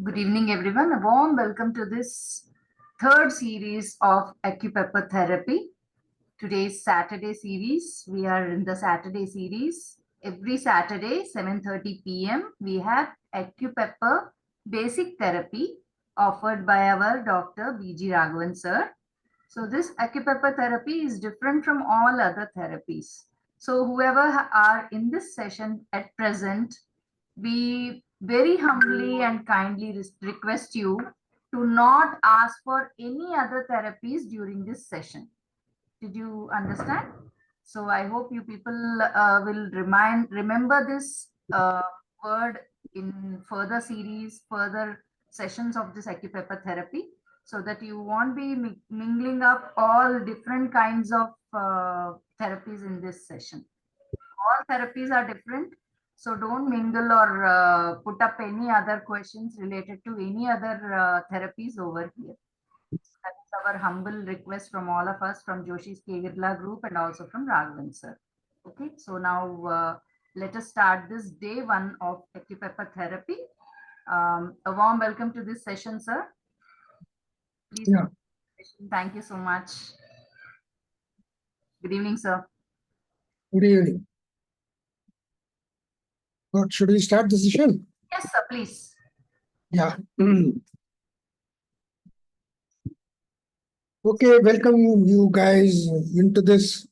Good evening, everyone. A warm welcome to this third series of AccuPepper therapy. Today's Saturday series. We are in the Saturday series. Every Saturday, 7:30 p.m., we have AccuPepper basic therapy offered by our Dr. B.G. Raghavan sir. So this AccuPepper therapy is different from all other therapies. So whoever are in this session at present, we very humbly and kindly request you to not ask for any other therapies during this session. Did you understand? So I hope you people will remember this word in further series, further sessions of this AccuPepper therapy, so that you won't be mingling up all different kinds of therapies in this session. All therapies are different, so don't mingle or put up any other questions related to any other therapies over here. That is our humble request from all of us, from Joshi's Kerala group and also from Raghavan sir. Okay, so now let us start this day one of AccuPepper therapy. A warm welcome to this session, sir. Please. Yeah. Thank you so much. Good evening, sir. Good evening. What, should we start the session? Yes, sir, please. Yeah. Okay, welcome you guys into this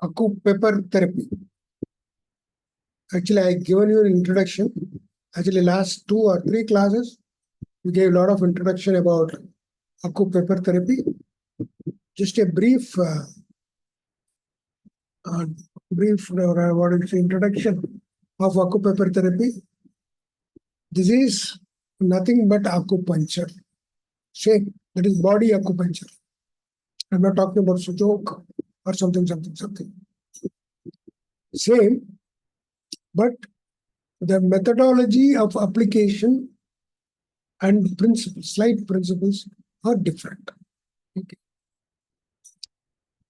AccuPepper therapy. Actually, I given you an introduction. Actually, last 2 or 3 classes, we gave a lot of introduction about AccuPepper therapy. Just a brief, what is the introduction of AccuPepper therapy. This is nothing but acupuncture. Same, that is body acupuncture. I'm not talking about joke or something. Same, but the methodology of application and principles, slight principles are different. Okay.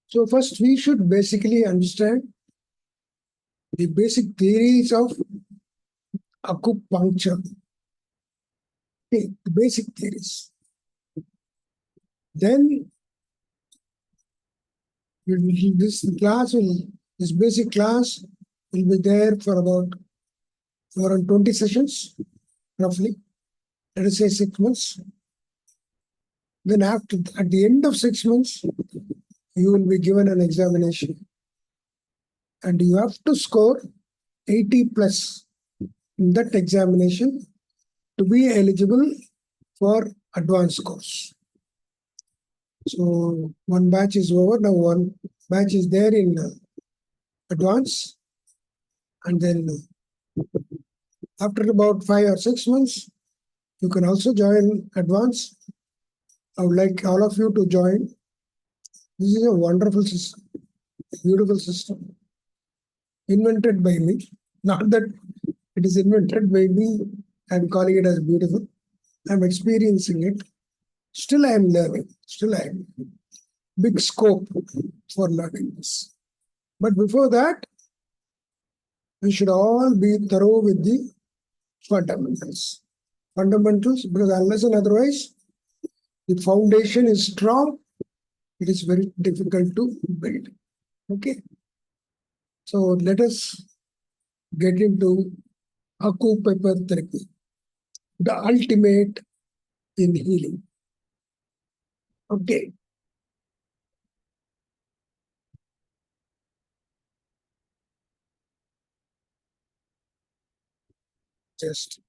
So first we should basically understand the basic theories of acupuncture. Okay, the basic theories. Then this basic class will be there for about around 20 sessions, roughly. Let us say 6 months. Then at the end of 6 months, you will be given an examination. And you have to score 80 plus in that examination to be eligible for advanced course. So one batch is over. Now one batch is there in advance. And then after about 5 or 6 months, you can also join advance. I would like all of you to join. This is a wonderful system, beautiful system, invented by me. Not that it is invented by me, I'm calling it as beautiful. I'm experiencing it. Still I am learning. Still I am big scope for learning this. But before that, we should all be thorough with the fundamentals. Fundamentals, because unless and otherwise, the foundation is strong, it is very difficult to build. Okay. So let us get into AccuPepper therapy, the ultimate in healing. Okay. Just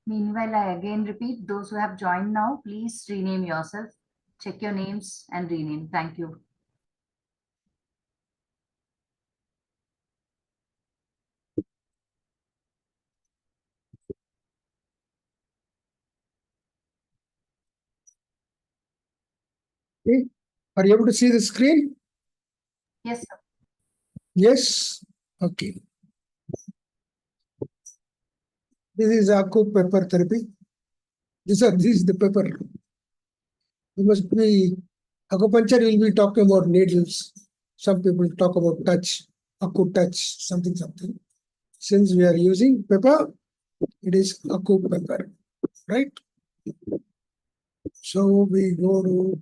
Meanwhile, I again repeat, those who have joined now, please rename yourself. Check your names and rename. Thank you. Okay. Are you able to see the screen? Yes, sir. Yes. Okay. This is ACU pepper therapy. This is the pepper. You must be acupuncture. Will be talking about needles. Some people talk about touch, ACU touch, something. Since we are using pepper, it is ACU pepper, right? So we go to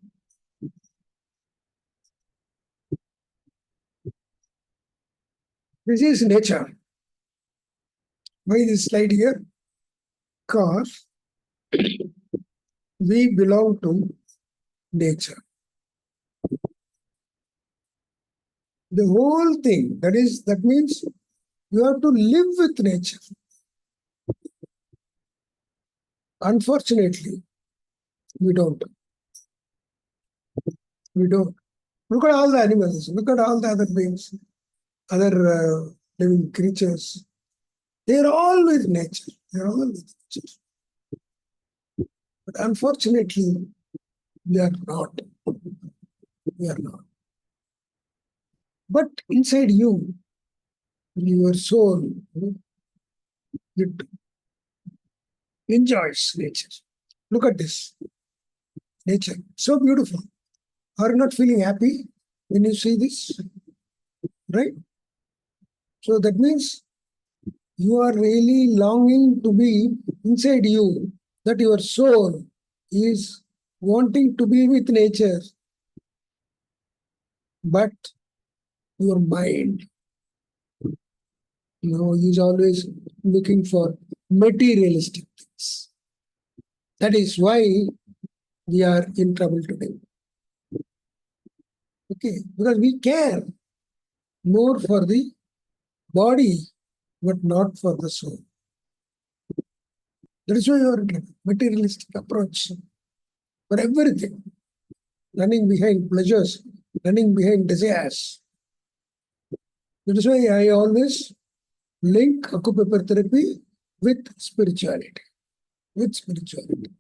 this is nature. Why this slide here? Because we belong to nature. The whole thing, that means you have to live with nature. Unfortunately, we don't. We don't. Look at all the animals, look at all the other beings, other living creatures. They're all with nature. They're all with nature. But unfortunately, we are not. We are not. But inside you, your soul, it enjoys nature. Look at this. Nature. So beautiful. Are you not feeling happy when you see this? Right? So that means you are really longing to be inside you, that your soul is wanting to be with nature, but your mind, is always looking for materialistic things. That is why we are in trouble today. Okay, because we care more for the body, but not for the soul. That is why your materialistic approach for everything, running behind pleasures, running behind desires. That is why I always link ACU pepper therapy with spirituality. With spirituality.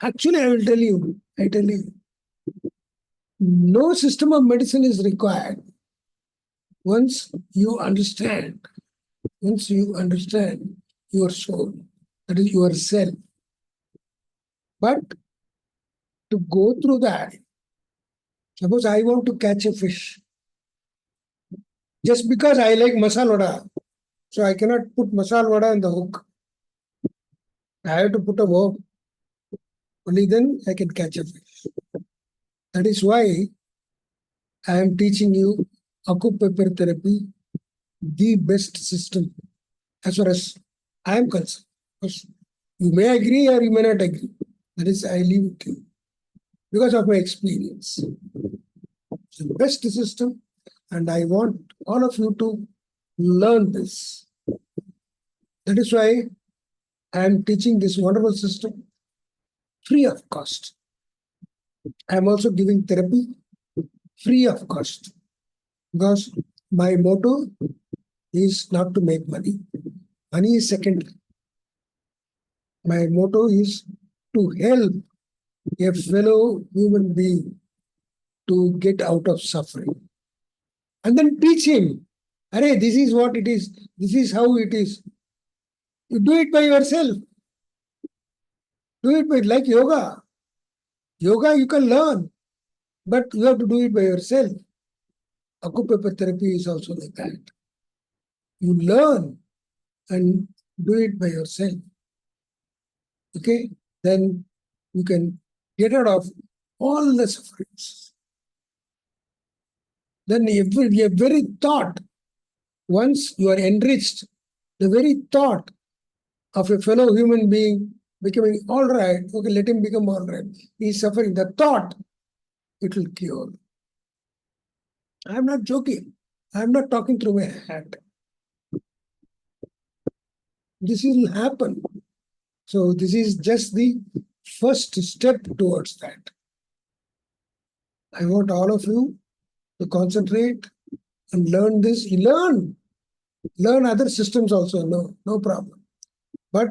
Actually, I tell you, no system of medicine is required once you understand your soul, that is yourself. But to go through that, suppose I want to catch a fish. Just because I like masala vada, so I cannot put masala vada in the hook. I have to put a hook. Only then I can catch a fish. That is why I am teaching you ACU pepper therapy, the best system as far as I am concerned. You may agree or you may not agree. That is, I leave it to you because of my experience. It's the best system, and I want all of you to learn this. That is why I am teaching this wonderful system free of cost. I am also giving therapy free of cost because my motto is not to make money. Money is secondary. My motto is to help a fellow human being to get out of suffering. And then teach him, Arey, this is what it is. This is how it is. You do it by yourself. Do it by like yoga. Yoga you can learn, but you have to do it by yourself. ACU pepper therapy is also like that. You learn and do it by yourself. Okay? Then you can get out of all the sufferings. Then your very thought, once you are enriched, the very thought of a fellow human being becoming all right, okay, let him become all right. He is suffering. The thought, it will cure. I am not joking. I am not talking through my hat. This will happen. So this is just the first step towards that. I want all of you to concentrate and learn this. Learn other systems also. No problem. But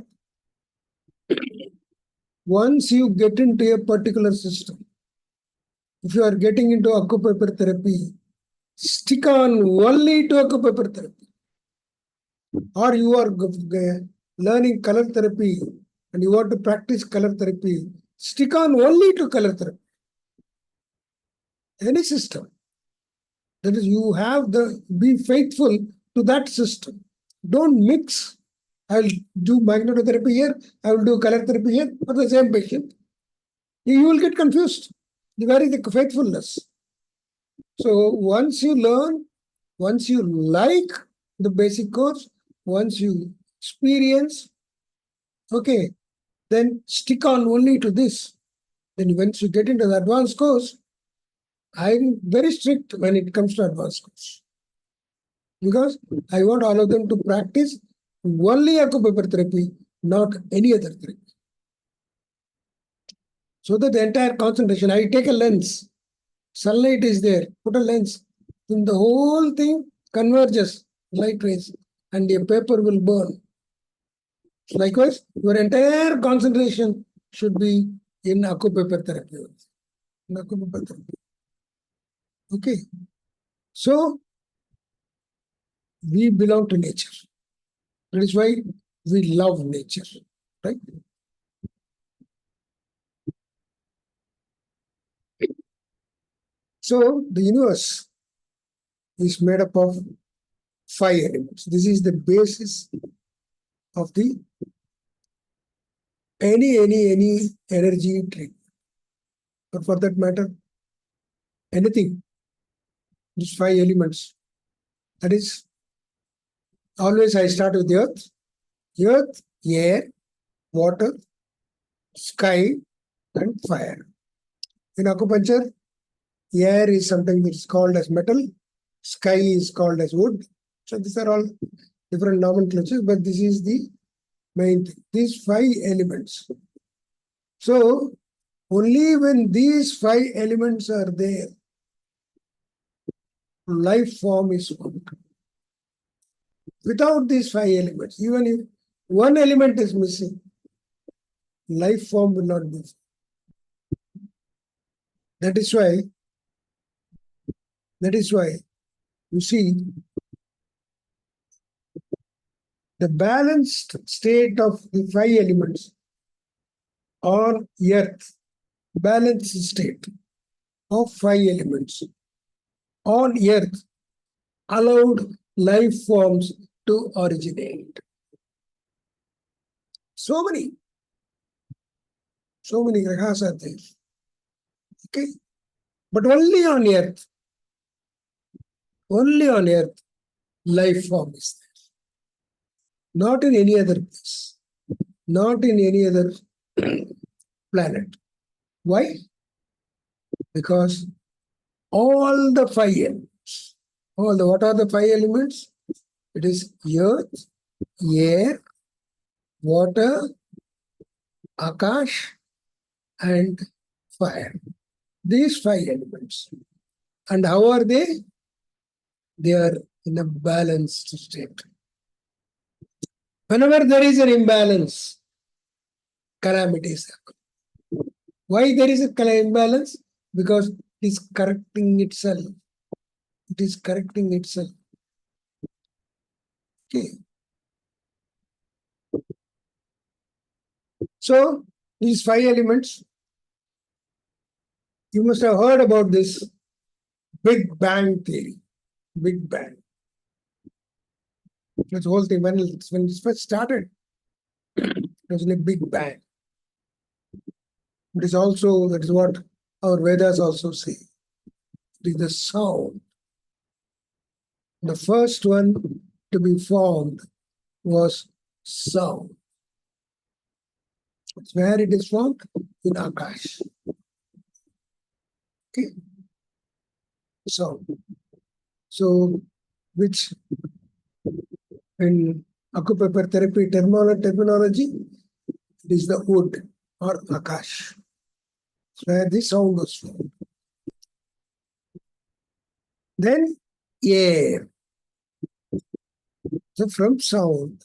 once you get into a particular system, if you are getting into acupuncture therapy, stick on only to acupuncture therapy. Or you are learning color therapy and you want to practice color therapy, stick on only to color therapy. Any system. That is, you have be faithful to that system. Don't mix. I will do magnetotherapy here, I will do color therapy here for the same patient. You will get confused. Where is the faithfulness? So once you learn, once you like the basic course, once you experience, okay, then stick on only to this. Then once you get into the advanced course, I'm very strict when it comes to advanced course. Because I want all of them to practice only acupuncture therapy, not any other therapy. So that the entire concentration, I take a lens, sunlight is there, put a lens, then the whole thing converges, light rays, and the paper will burn. Likewise, your entire concentration should be in acupuncture therapy. In acupuncture therapy. Okay. So, we belong to nature. That is why we love nature, right? So, the universe is made up of 5 elements. This is the basis of the any energy treatment. Or for that matter, anything. These 5 elements. That is, always I start with the earth. Earth, air, water, sky, and fire. In acupuncture, air is something which is called as metal, sky is called as wood. So these are all different nomenclatures, but this is the main thing. These 5 elements. So only when these 5 elements are there, life form is formed. Without these 5 elements, even if one element is missing, life form will not be. That is why you see the balanced state of the 5 elements on earth, balanced state of 5 elements on earth allowed life forms to originate. So many grahas are there. Okay, but only on earth, life form is there. Not in any other place, not in any other planet. Why? Because all the 5 elements, what are the 5 elements? It is earth, air, water, akash, and fire. These 5 elements. And how are they? They are in a balanced state. Whenever there is an imbalance, calamities happen. Why there is an imbalance? Because it is correcting itself. It is correcting itself. Okay. So these 5 elements, you must have heard about this Big Bang theory. Big Bang. This whole thing, when it first started, it was in a Big Bang. It is also, that is what our Vedas also say. It is the sound. The first one to be formed was sound. It's where it is formed? In Akash. Okay. Sound. So, which in acupuncture therapy terminology, it is the wood or Akash. It's where the sound was formed. Then air. So from sound,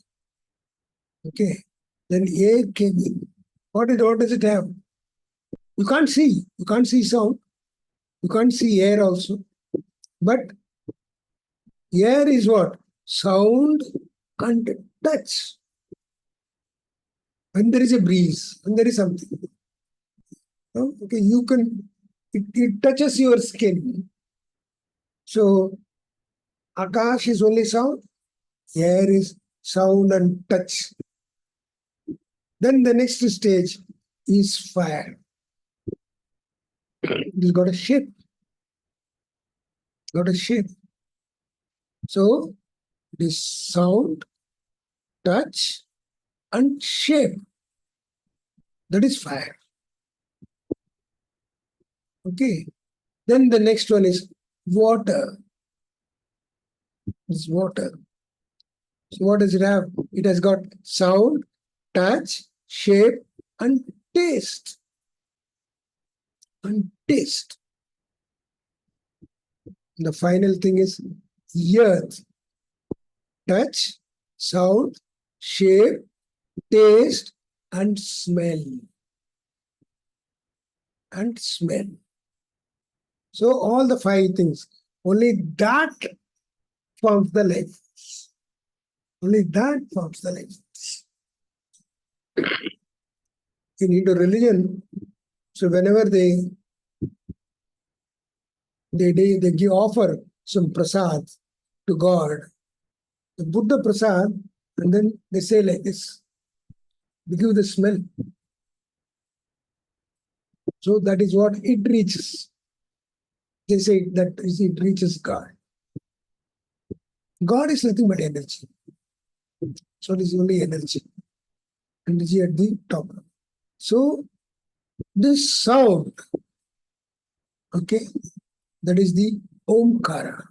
okay, then air came in. What does it have? You can't see sound. You can't see air also. But air is what? Sound and touch. When there is a breeze, when there is something. Okay, you can, it touches your skin. So, Akash is only sound, air is sound and touch. Then the next stage is fire. It has got a shape. Got a shape. So, it is sound, touch, and shape. That is fire. Okay. Then the next one is water. This water. So what does it have? It has got sound, touch, shape, and taste. And taste. The final thing is earth. Touch, sound, shape, taste, and smell. And smell. So all the 5 things. Only that forms the life. Only that forms the life. In Hindu religion, so whenever they give offer some prasad to God, they put the prasad and then they say like this. They give the smell. So that is what it reaches. They say that it reaches God. God is nothing but energy. So it is only energy. Energy at the top. So this sound, okay, that is the Omkara.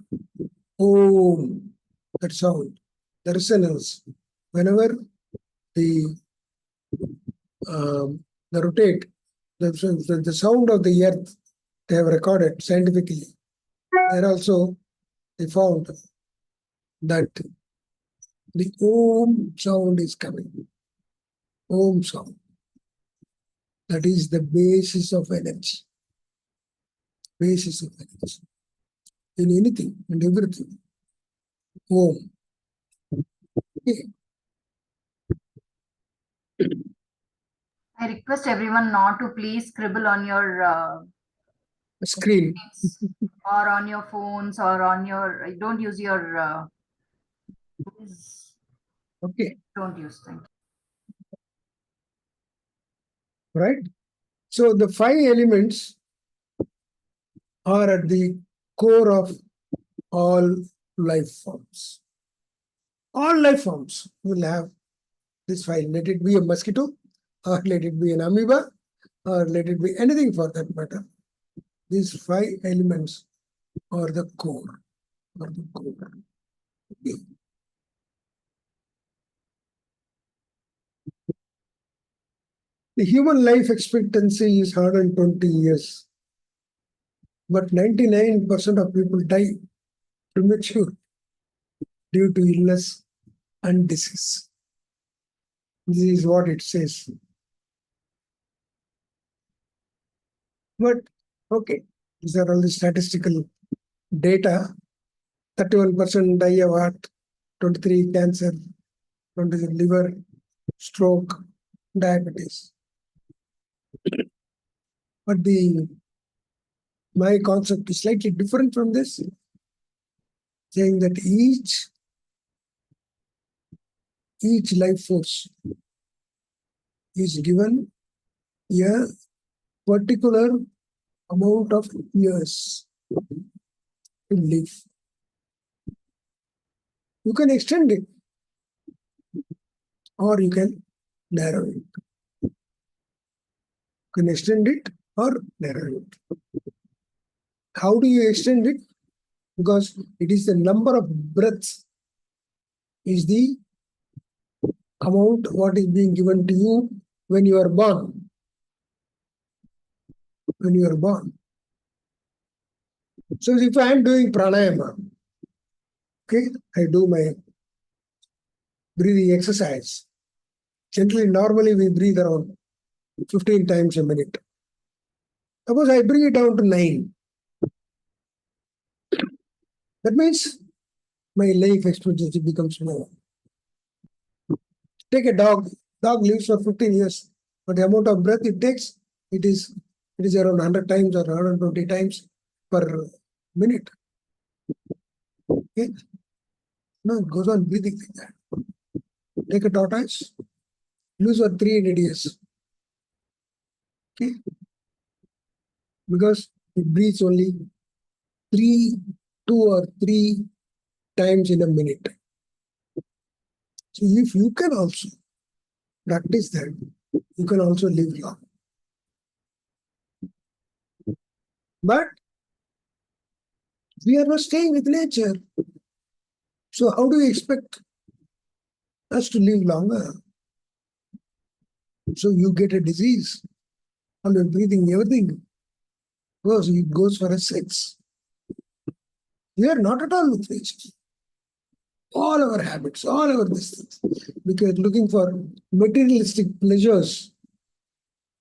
Om, that sound, the resonance. Whenever the rotate, the sound of the earth, they have recorded scientifically. There also they found that the Om sound is coming. Om sound. That is the basis of energy. Basis of energy. In anything and everything. Om. Okay. I request everyone not to please scribble on your Screen. or on your phones or on your, don't use your, please Okay. don't use them. Right? So the 5 elements are at the core of all life forms. All life forms will have this 5. Let it be a mosquito, or let it be an amoeba, or let it be anything for that matter. These 5 elements are the core. Okay. The human life expectancy is 120 years. But 99% of people die premature due to illness and disease. This is what it says. But, okay, these are all the statistical data. 31% die of heart, 23 cancer, 20 liver, stroke, diabetes. But my concept is slightly different from this, saying that each life force is given a particular amount of years to live. You can extend it or you can narrow it. You can extend it or narrow it. How do you extend it? Because it is the number of breaths is the amount what is being given to you when you are born. When you are born. So if I am doing pranayama, okay, I do my breathing exercise. Generally, normally we breathe around 15 times a minute. Suppose I bring it down to 9. That means my life expectancy becomes more. Take a dog. Dog lives for 15 years, but the amount of breath it takes, it is around 100 times or 120 times per minute. Okay? No, it goes on breathing like that. Take a tortoise, lives for 300 years. Okay? Because it breathes only 2 or 3 times in a minute. So if you can also practice that, you can also live long. But we are not staying with nature. So how do we expect us to live longer? So you get a disease, and you're breathing everything. Because it goes for a sex. We are not at all with nature. All our habits, all our things, because looking for materialistic pleasures,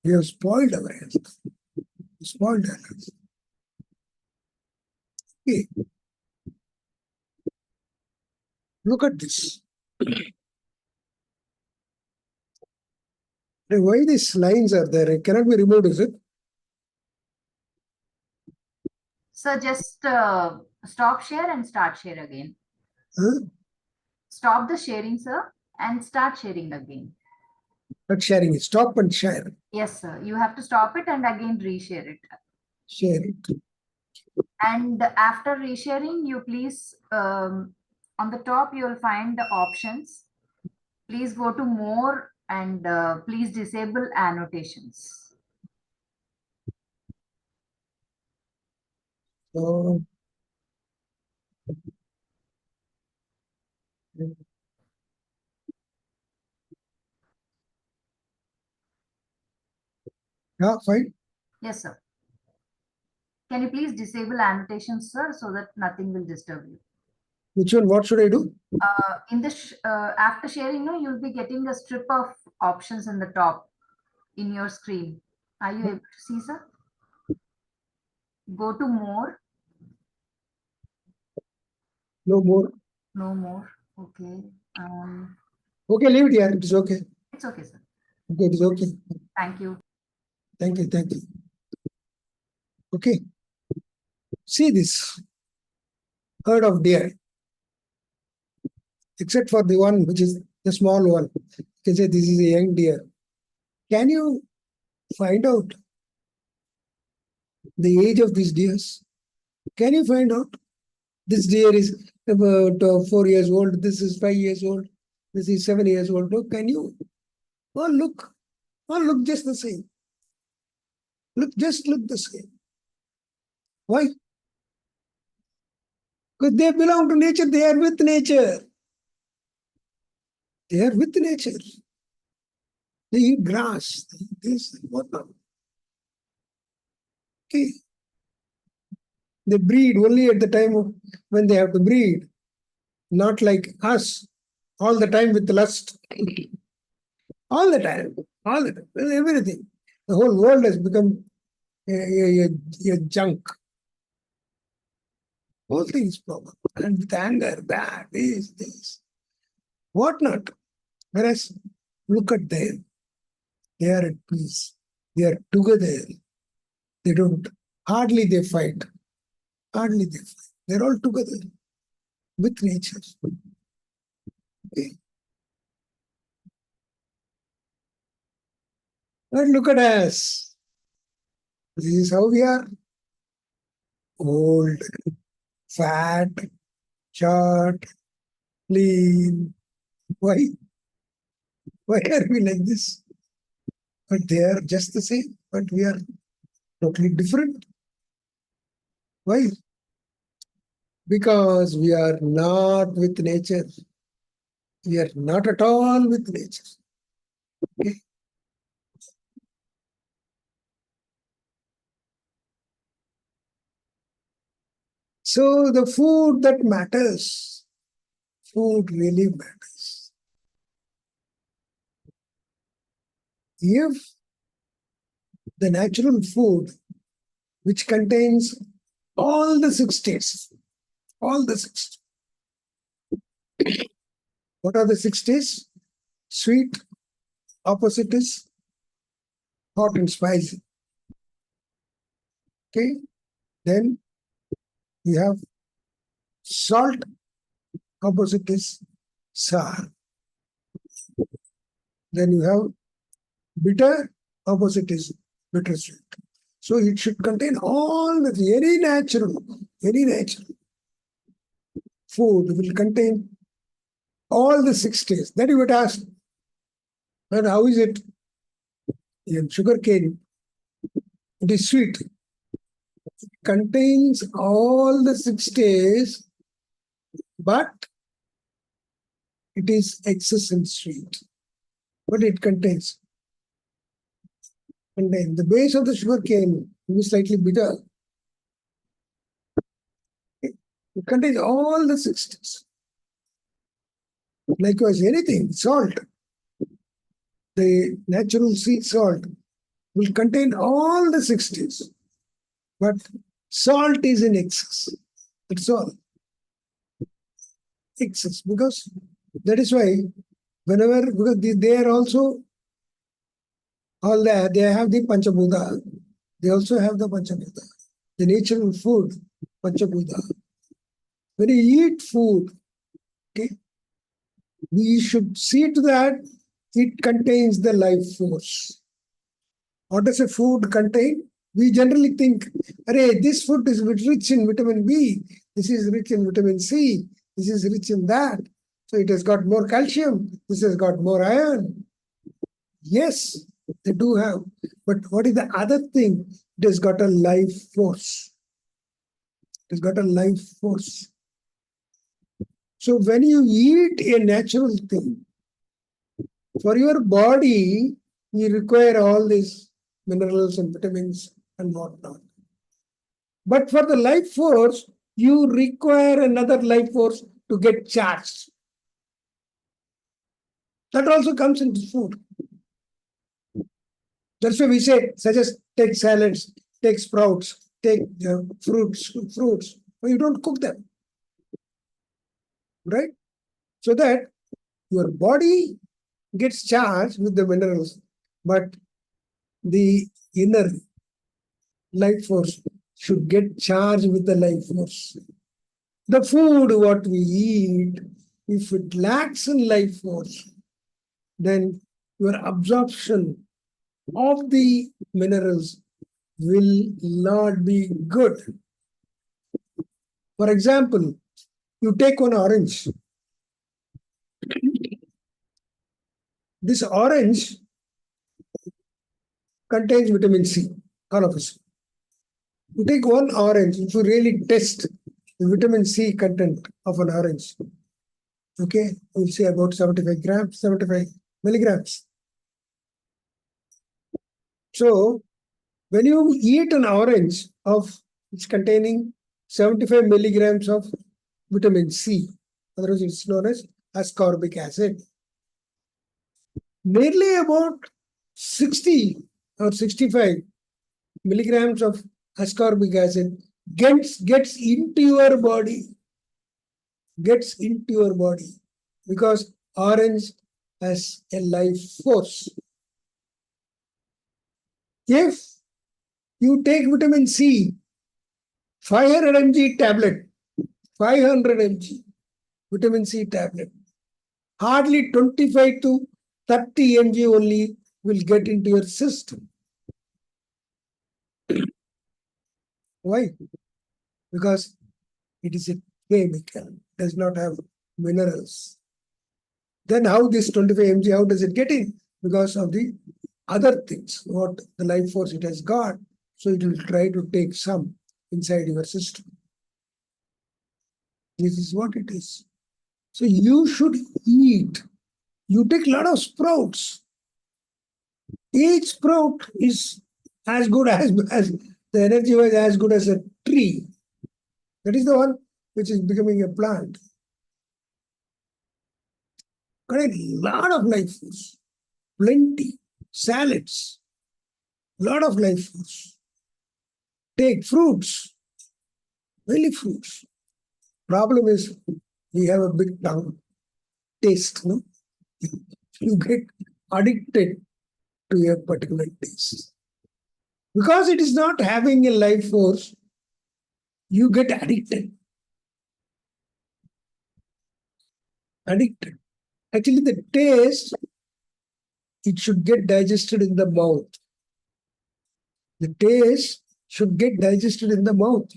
we have spoiled our health. Spoiled our health. Okay. Look at this. Why these lines are there? It cannot be removed, is it? So just stop share and start share again. Huh? Stop the sharing, sir, and start sharing again. Not sharing it. Stop and share. Yes, sir. You have to stop it and again reshare it. Share it. And after resharing, you please, on the top, you will find the options. Please go to more and please disable annotations. So, yeah, fine. Yes, sir. Can you please disable annotations, sir, so that nothing will disturb you? Which one? What should I do? In the after sharing, no, you'll be getting a strip of options in the top in your screen. Are you able to see, sir? Go to more. No more. No more. Okay. Okay, leave it here. It is okay. It's okay, sir. Okay, it is okay. Thank you. Thank you. Thank you. Okay. See this herd of deer, except for the one which is the small one. You can say this is a young deer. Can you find out the age of these deers? Can you find out? This deer is about 4 years old. This is 5 years old. This is 7 years old. Look, can you? All look. All look just the same. Look the same. Why? Because they belong to nature. They are with nature. They are with nature. They eat grass. They eat this, whatnot. Okay. They breed only at the time of when they have to breed. Not like us, all the time with lust. All the time. All the time. Everything. The whole world has become a junk. Whole thing is problem. And with anger, that, this, whatnot. Whereas, look at them. They are at peace. They are together. They don't, hardly they fight. Hardly they fight. They're all together with nature. Okay. But look at us. This is how we are. Old, fat, short, lean. Why? Why are we like this? But they are just the same, but we are totally different. Why? Because we are not with nature. We are not at all with nature. Okay? So the food that matters, food really matters. If the natural food, which contains all the 6 states, All the 6. What are the 6 tastes? Sweet, opposite is hot and spicy. Okay. Then you have salt, opposite is sour. Then you have bitter, opposite is bittersweet. So it should contain all the any natural food will contain all the 6 tastes. Then you would ask, and how is it in sugar cane? It is sweet. It contains all the 6 tastes, but it is excess in sweet. What it contains? The base of the sugar cane is slightly bitter. It contains all the 6 tastes. Likewise, anything, salt, the natural sea salt will contain all the 6 tastes, but salt is in excess. That's all. Excess, because that is why whenever, because they are also all that, they have the Panchabhuta. They also have the Panchabhuta, the natural food, Panchabhuta. When you eat food, okay, we should see to that it contains the life force. What does a food contain? We generally think, this food is rich in vitamin B, this is rich in vitamin C, this is rich in that. So it has got more calcium, this has got more iron. Yes, they do have. But what is the other thing? It has got a life force. It has got a life force. So when you eat a natural thing, for your body, you require all these minerals and vitamins and whatnot. But for the life force, you require another life force to get charged. That also comes into food. That's why we say, suggest take salads, take sprouts, take fruits. But you don't cook them. Right? So that your body gets charged with the minerals, but the inner life force should get charged with the life force. The food what we eat, if it lacks in life force, then your absorption of the minerals will not be good. For example, you take one orange. This orange contains vitamin C, all of us. You take one orange, if you really test the vitamin C content of an orange, okay, you'll see about 75 milligrams. So when you eat an orange it's containing 75 milligrams of vitamin C, otherwise it's known as ascorbic acid. Nearly about 60 or 65 milligrams of ascorbic acid gets into your body. Because orange has a life force. If you take vitamin C, 500 mg tablet, 500 mg vitamin C tablet, hardly 25 to 30 mg only will get into your system. Why? Because it is a chemical, does not have minerals. Then how this 25 mg, how does it get in? Because of the other things, what the life force it has got. So it will try to take some inside your system. This is what it is. So you should eat. You take a lot of sprouts. Each sprout is as good as the energy was as good as a tree. That is the one which is becoming a plant. Got a lot of life force, plenty, salads, lot of life force. Take fruits, many fruits, problem is we have a big tongue taste. No? You get addicted to a particular taste. Because it is not having a life force, you get addicted. Addicted. Actually, the taste, it should get digested in the mouth. The taste should get digested in the mouth.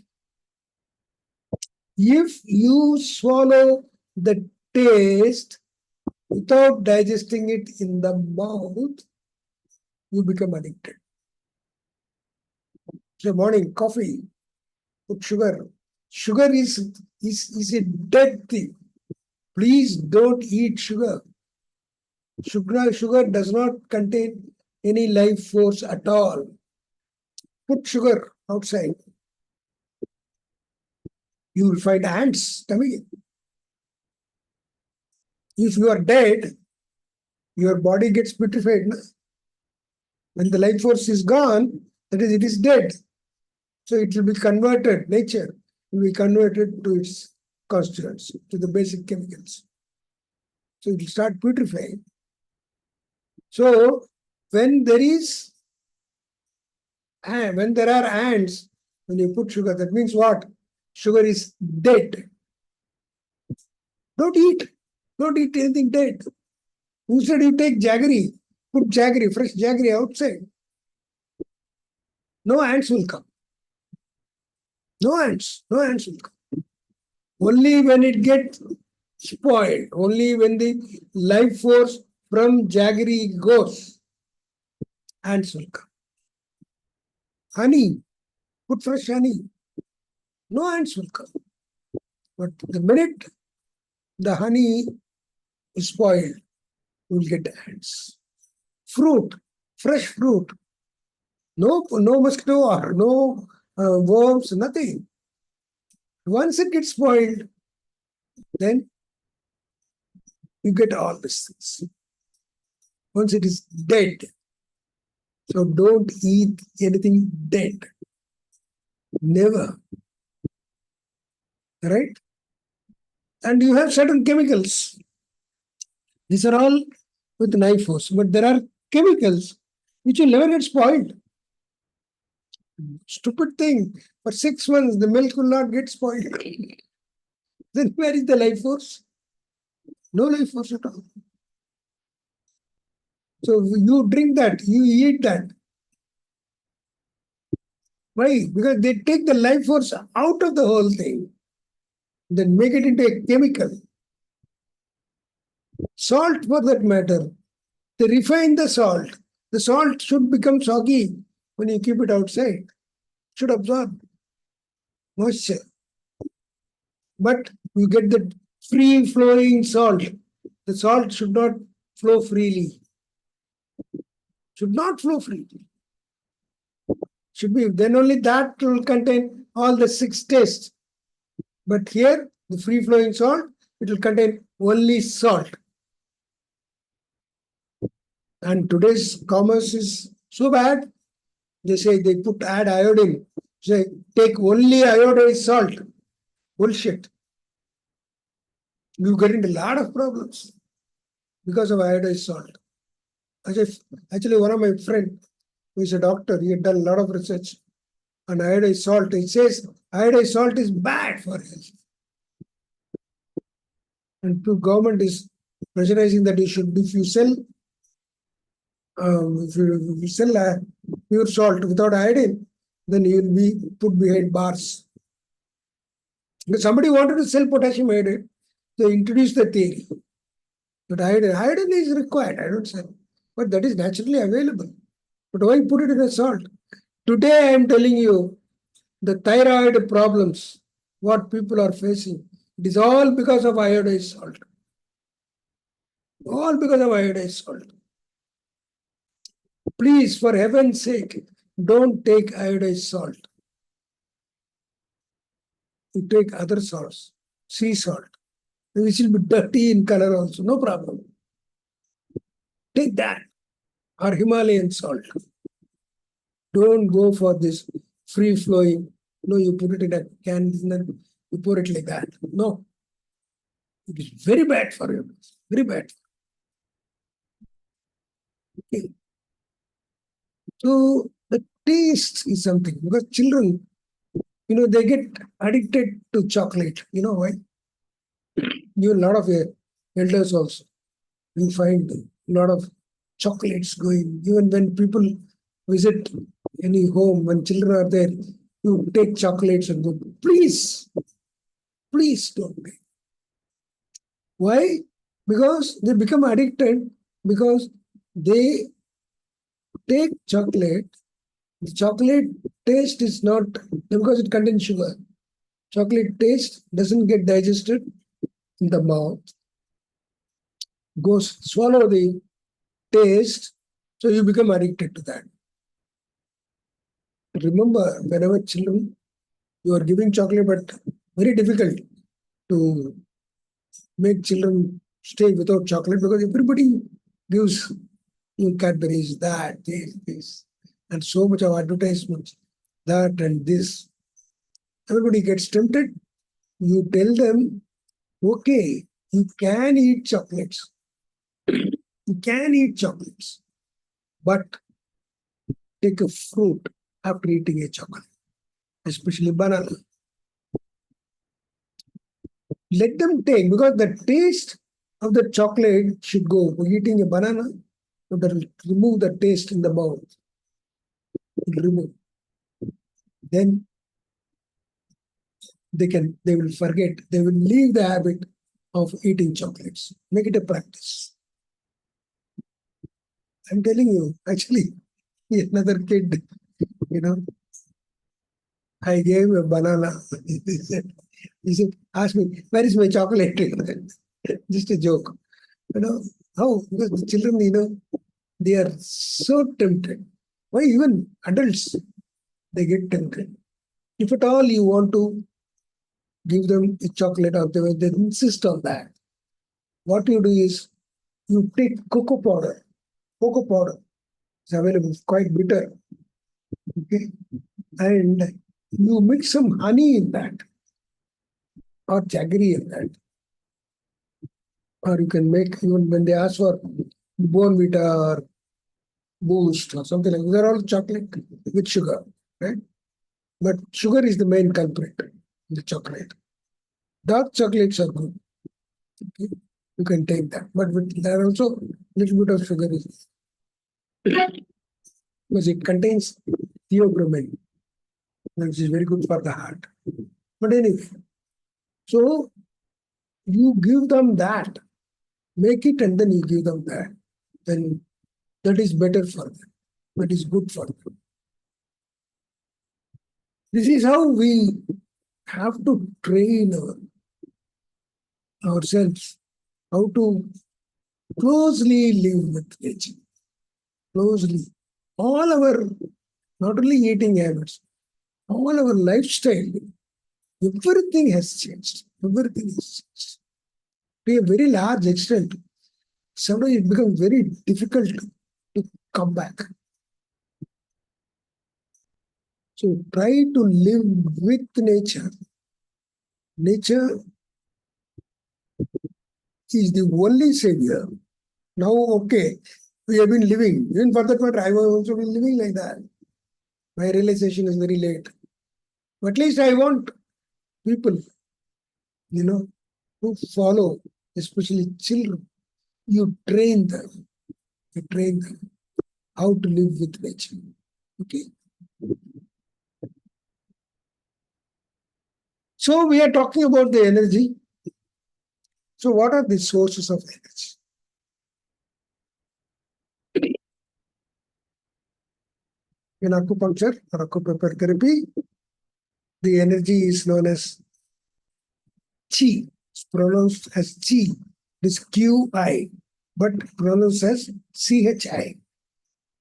If you swallow the taste without digesting it in the mouth, you become addicted. So morning, coffee, put sugar. Sugar is a dead thing. Please don't eat sugar. Sugar does not contain any life force at all. Put sugar outside. You will find ants coming in. If you are dead, your body gets putrefied. When the life force is gone, that is, it is dead. So it will be converted, nature will be converted to its constituents, to the basic chemicals. So it will start putrefying. So when there are ants, when you put sugar, that means what? Sugar is dead. Don't eat. Don't eat anything dead. Instead, you take jaggery. Put jaggery, fresh jaggery outside. No ants will come. No ants will come. Only when it gets spoiled, only when the life force from jaggery goes, ants will come. Honey, put fresh honey. No ants will come. But the minute the honey is spoiled, you will get ants. Fruit, fresh fruit. No mosquito or no worms, nothing. Once it gets spoiled, then you get all these things. Once it is dead, so don't eat anything dead. Never. Right? And you have certain chemicals. These are all with life force, but there are chemicals which will never get spoiled. Stupid thing. For 6 months, the milk will not get spoiled. Then where is the life force? No life force at all. So you drink that, you eat that. Why? Because they take the life force out of the whole thing, then make it into a chemical. Salt, for that matter, they refine the salt. The salt should become soggy when you keep it outside. It should absorb moisture. But you get the free-flowing salt. The salt should not flow freely. Should not flow freely. Should be, then only that will contain all the 6 tastes. But here, the free-flowing salt, it will contain only salt. And today's commerce is so bad. They say they add iodine. Say take only iodized salt. Bullshit. You get into a lot of problems because of iodized salt. Actually, one of my friends who is a doctor, he had done a lot of research on iodized salt. He says iodized salt is bad for health. And the government is pressurizing that if you sell pure salt without iodine, then you will be put behind bars. If somebody wanted to sell potassium iodide, they introduced the theory that iodine is required, I don't say, but that is naturally available. But why put it in a salt? Today I am telling you, the thyroid problems, what people are facing, it is all because of iodized salt. All because of iodized salt. Please, for heaven's sake, don't take iodized salt. You take other salts, sea salt, which will be dirty in color also, no problem. Take that, or Himalayan salt. Don't go for this free-flowing. No, you put it in a can, You pour it like that. No. It is very bad for you. Very bad. Okay. So the taste is something because children, they get addicted to chocolate. You know why? You a lot of elders also. You find a lot of chocolates going. Even when people visit any home, when children are there, you take chocolates and go, please, please don't take. Why? Because they become addicted because they take chocolate. The chocolate taste is not because it contains sugar. Chocolate taste doesn't get digested in the mouth, goes swallow the taste, so you become addicted to that. Remember, whenever children, you are giving chocolate, but very difficult to make children stay without chocolate because everybody gives you Cadbury's, that, this, and so much of advertisements, that and this. Everybody gets tempted. You tell them, okay, you can eat chocolates. You can eat chocolates, but take a fruit after eating a chocolate, especially banana. Let them take, because the taste of the chocolate should go. For eating a banana, that will remove the taste in the mouth. Remove. Then they will forget, they will leave the habit of eating chocolates. Make it a practice. I'm telling you, actually, another kid, I gave a banana. He said, ask me, where is my chocolate? Just a joke. How? Because the children, they are so tempted. Why even adults, they get tempted. If at all you want to give them a chocolate or they insist on that, what you do is you take cocoa powder. Cocoa powder is available, it's quite bitter. Okay. And you mix some honey in that or jaggery in that. Or you can make, even when they ask for Bonvita or Boost or something like that, they're all chocolate with sugar, right? But sugar is the main culprit in the chocolate. Dark chocolates are good. Okay? You can take that. But there are also a little bit of sugar because it contains theobromine, which is very good for the heart. But anyway, so you give them that, make it and then you give them that. Then that is better for them. That is good for them. This is how we have to train ourselves, how to closely live with nature. Closely. All our, not only eating habits, all our lifestyle, everything has changed. Everything has changed. To a very large extent, sometimes it becomes very difficult to come back. So try to live with nature. Nature is the only savior. Now, okay, we have been living. Even for that matter, I was also been living like that. My realization is very late. But at least I want people, to follow, especially children. You train them. You train them how to live with nature. Okay. So we are talking about the energy. So what are the sources of energy? In acupuncture or acupuncture therapy, the energy is known as chi. It's pronounced as chi. This QI, but pronounced as CHI.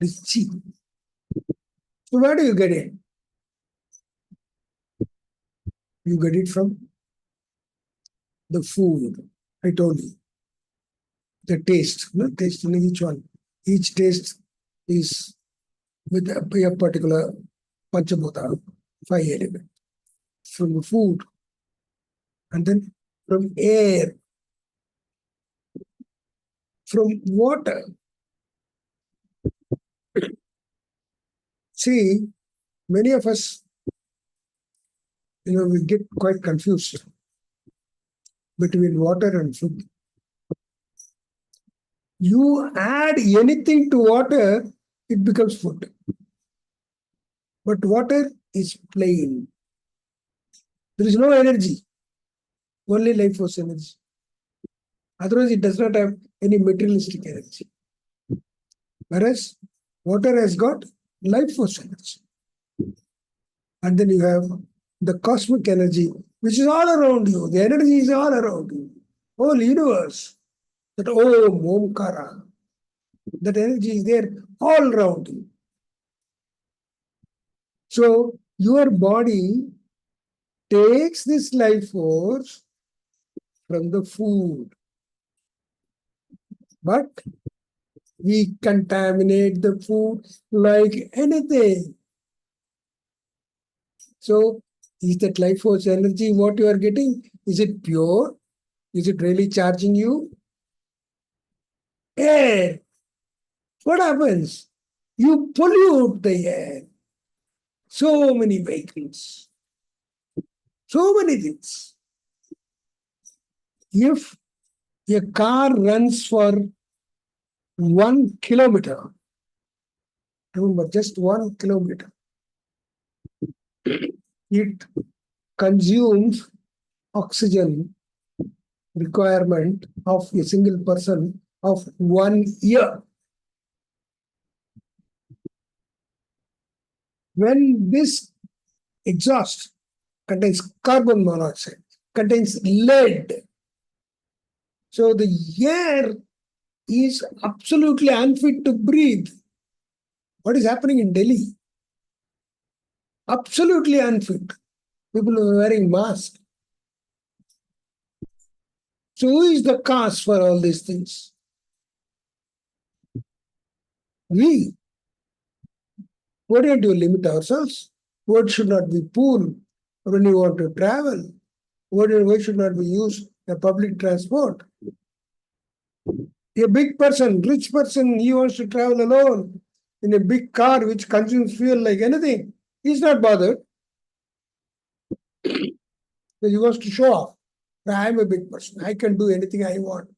This chi. So where do you get it? You get it from the food. I told you. The taste. Taste in each one. Each taste is with a particular panchabhuta, 5 element. From the food, and then from air, from water. See, many of us, we get quite confused between water and food. You add anything to water, it becomes food. But water is plain. There is no energy, only life force energy. Otherwise, it does not have any materialistic energy. Whereas water has got life force energy. And then you have the cosmic energy, which is all around you. The energy is all around you. Whole universe. That Omkara. That energy is there all around you. So your body takes this life force from the food. But we contaminate the food like anything. So is that life force energy what you are getting? Is it pure? Is it really charging you? Air. What happens? You pollute the air. So many vehicles. So many things. If a car runs for 1 kilometer, remember just 1 kilometer, it consumes oxygen requirement of a single person of 1 year. When this exhaust contains carbon monoxide, contains lead, so the air is absolutely unfit to breathe. What is happening in Delhi? Absolutely unfit. People are wearing masks. So who is the cause for all these things? We. Why don't you limit ourselves? What should not be pool when you want to travel? Why should not we use a public transport? A big person, rich person, he wants to travel alone in a big car which consumes fuel like anything. He's not bothered. He wants to show off. I'm a big person. I can do anything I want.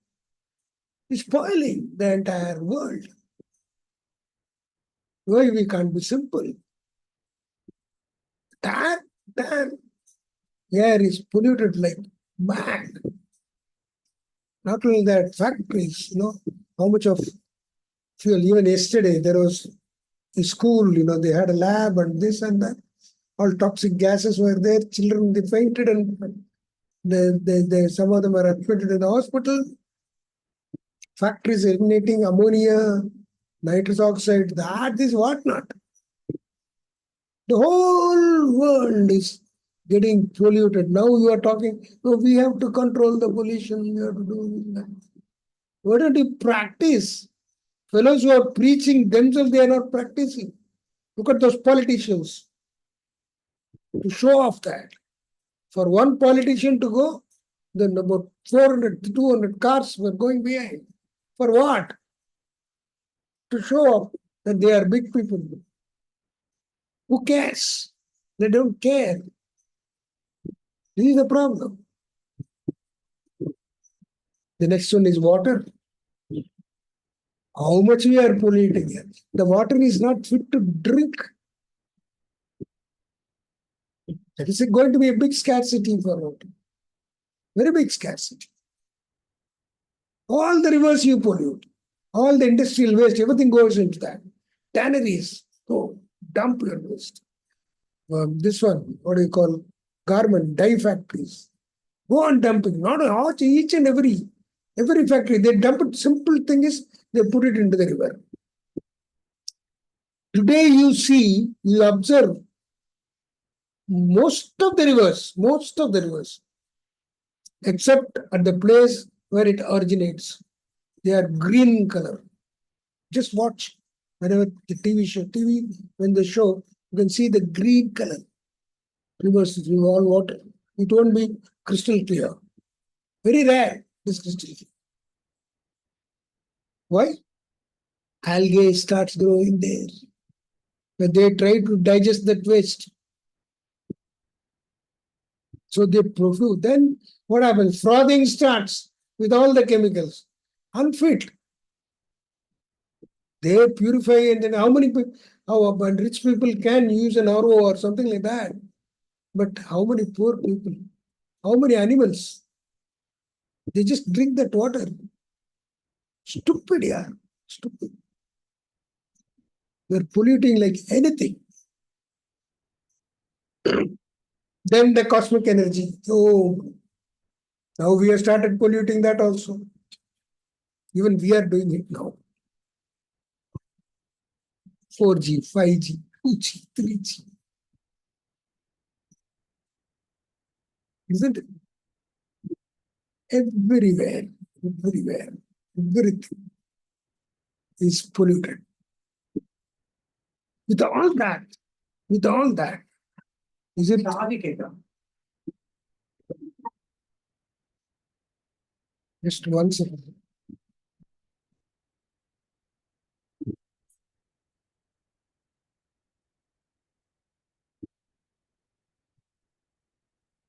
He's spoiling the entire world. Why we can't be simple? That air is polluted like mad. Not only that, factories, how much of fuel. Even yesterday, there was a school, they had a lab and this and that. All toxic gases were there. Children, they fainted and some of them are admitted in the hospital. Factories eliminating ammonia, nitrous oxide, that is whatnot. The whole world is getting polluted. Now you are talking, we have to control the pollution, we have to do that. Why don't you practice? Fellows who are preaching themselves, they are not practicing. Look at those politicians. To show off that. For one politician to go, then about 400 to 200 cars were going behind. For what? To show off that they are big people. Who cares? They don't care. This is the problem. The next one is water. How much we are polluting it. The water is not fit to drink. That is going to be a big scarcity for water. Very big scarcity. All the rivers you pollute. All the industrial waste, everything goes into that. Tanneries, dump your waste. This one, what do you call? Garment, dye factories. Go on dumping. Not each and every factory. They dump it. Simple thing is, they put it into the river. Today you observe most of the rivers, except at the place where it originates, they are green in color. Just watch whenever the TV, when they show, you can see the green color. Rivers, all water. It won't be crystal clear. Very rare, this crystal clear. Why? Algae starts growing there. When they try to digest that waste, so they profuse. Then what happens? Frothing starts with all the chemicals. Unfit. They purify, and then how many people, how rich people can use an RO or something like that. But how many poor people? How many animals? They just drink that water. Stupid, yeah. Stupid. They're polluting like anything. Then the cosmic energy. Oh, now we have started polluting that also. Even we are doing it now. 4G, 5G, 2G, 3G. Isn't it? Everywhere, everywhere, everything is polluted. With all that, is it just one second?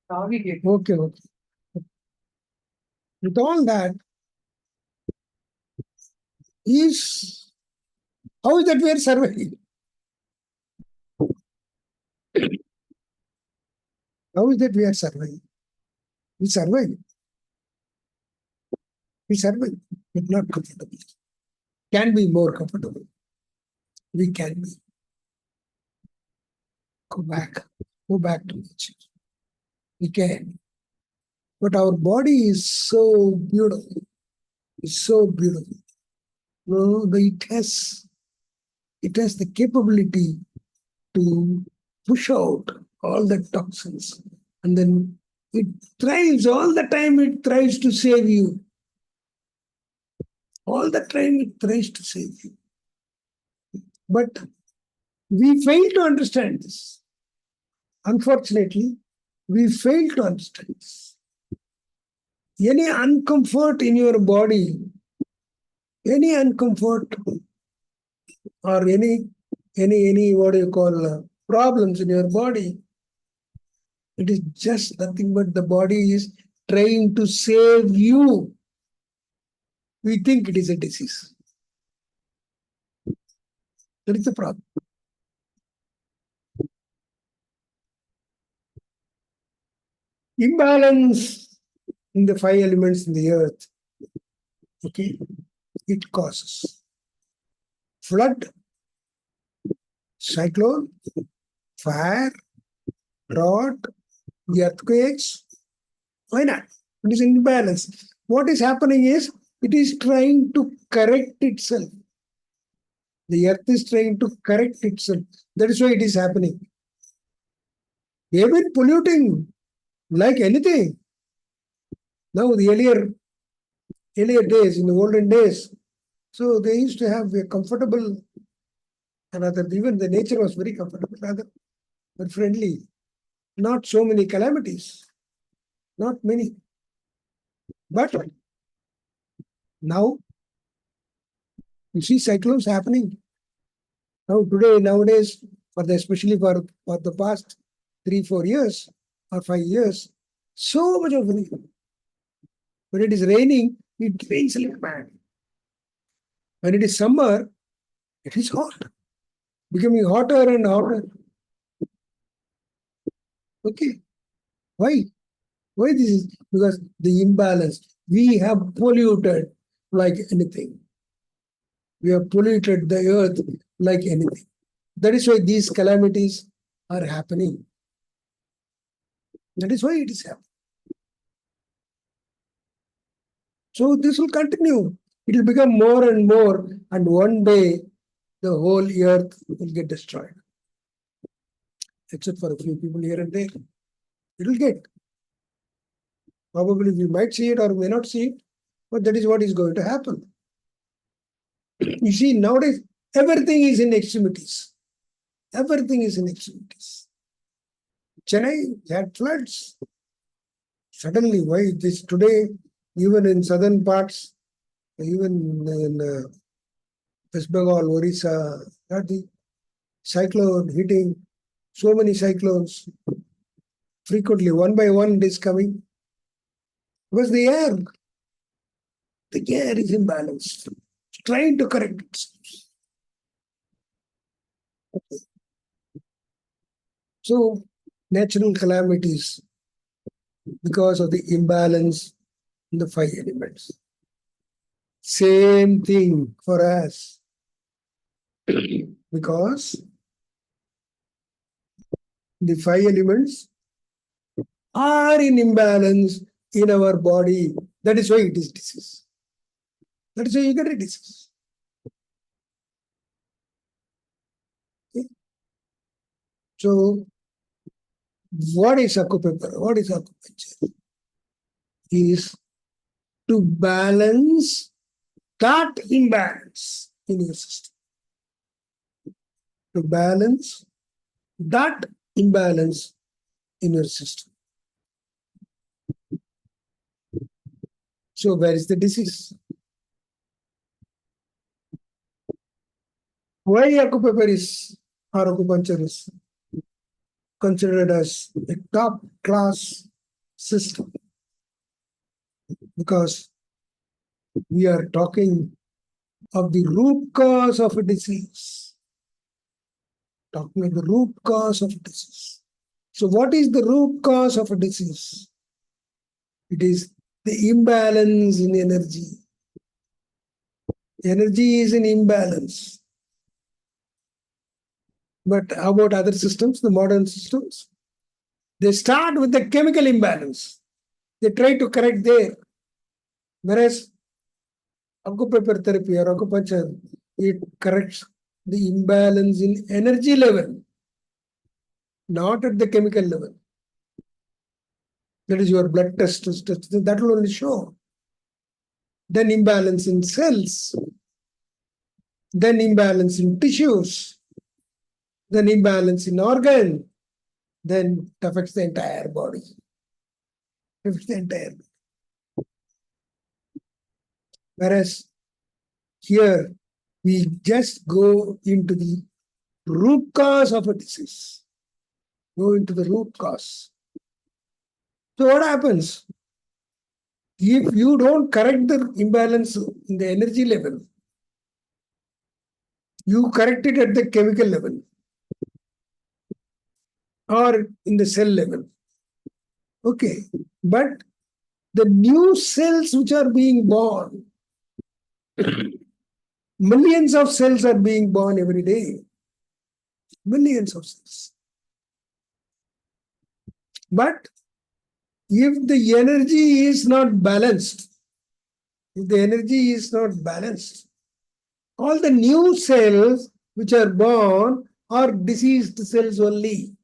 Okay, okay. With all that, is how is that we are surviving? How is that we are surviving? We survive. We survive, but not comfortable. Can be more comfortable. We can be. Go back to nature. We can. But our body is so beautiful. It's so beautiful. No, it has the capability to push out all the toxins, and then it thrives all the time. It tries to save you. All the time it tries to save you. But we fail to understand this. Unfortunately, we fail to understand this. Any uncomfort in your body, any uncomfort or any what do you call problems in your body, it is just nothing but the body is trying to save you. We think it is a disease. That is the problem. Imbalance in the 5 elements in the earth, okay, it causes flood, cyclone, fire, drought, earthquakes. Why not? It is imbalance. What is happening is it is trying to correct itself. The earth is trying to correct itself. That is why it is happening. They have been polluting like anything. Now, the earlier days, in the olden days, so they used to have a comfortable, and even the nature was very comfortable, rather, but friendly. Not so many calamities. Not many. But now, you see cyclones happening. Nowadays, especially for the past 3-4 years or 5 years, so much of rain. When it is raining, it rains like mad. When it is summer, it is hot, becoming hotter and hotter. Okay, why? Why this is? Because the imbalance. We have polluted like anything. We have polluted the earth like anything. That is why these calamities are happening. That is why it is happening. So this will continue. It will become more and more, and one day the whole earth will get destroyed. Except for a few people here and there. It will get. Probably we might see it or may not see it, but that is what is going to happen. You see, nowadays, everything is in extremities. Everything is in extremities. Chennai had floods. Suddenly, why this today, even in southern parts, even in West Bengal, Orissa, the cyclone hitting, so many cyclones, frequently one by one it is coming. Because the air is imbalanced, trying to correct it. So, natural calamities because of the imbalance in the five elements. Same thing for us. Because the five elements are in imbalance in our body. That is why it is disease. That is why you get a disease. Okay? So, what is acupuncture? What is acupuncture? Is to balance that imbalance in your system. To balance that imbalance in your system. So, where is the disease? Why acupuncture is or acupuncture is considered as a top class system? Because we are talking of the root cause of a disease. Talking of the root cause of a disease. So, what is the root cause of a disease? It is the imbalance in energy. Energy is in imbalance. But how about other systems, the modern systems? They start with the chemical imbalance. They try to correct there. Whereas acupuncture therapy or acupuncture, it corrects the imbalance in energy level, not at the chemical level. That is your blood test. That will only show. Then imbalance in cells. Then imbalance in tissues. Then imbalance in organ. Then it affects the entire body. It affects the entire body. Whereas here, we just go into the root cause of a disease. Go into the root cause. So what happens? If you don't correct the imbalance in the energy level, you correct it at the chemical level or in the cell level. Okay, but the new cells which are being born, millions of cells are being born every day. Millions of cells. But if the energy is not balanced, all the new cells which are born are diseased cells only.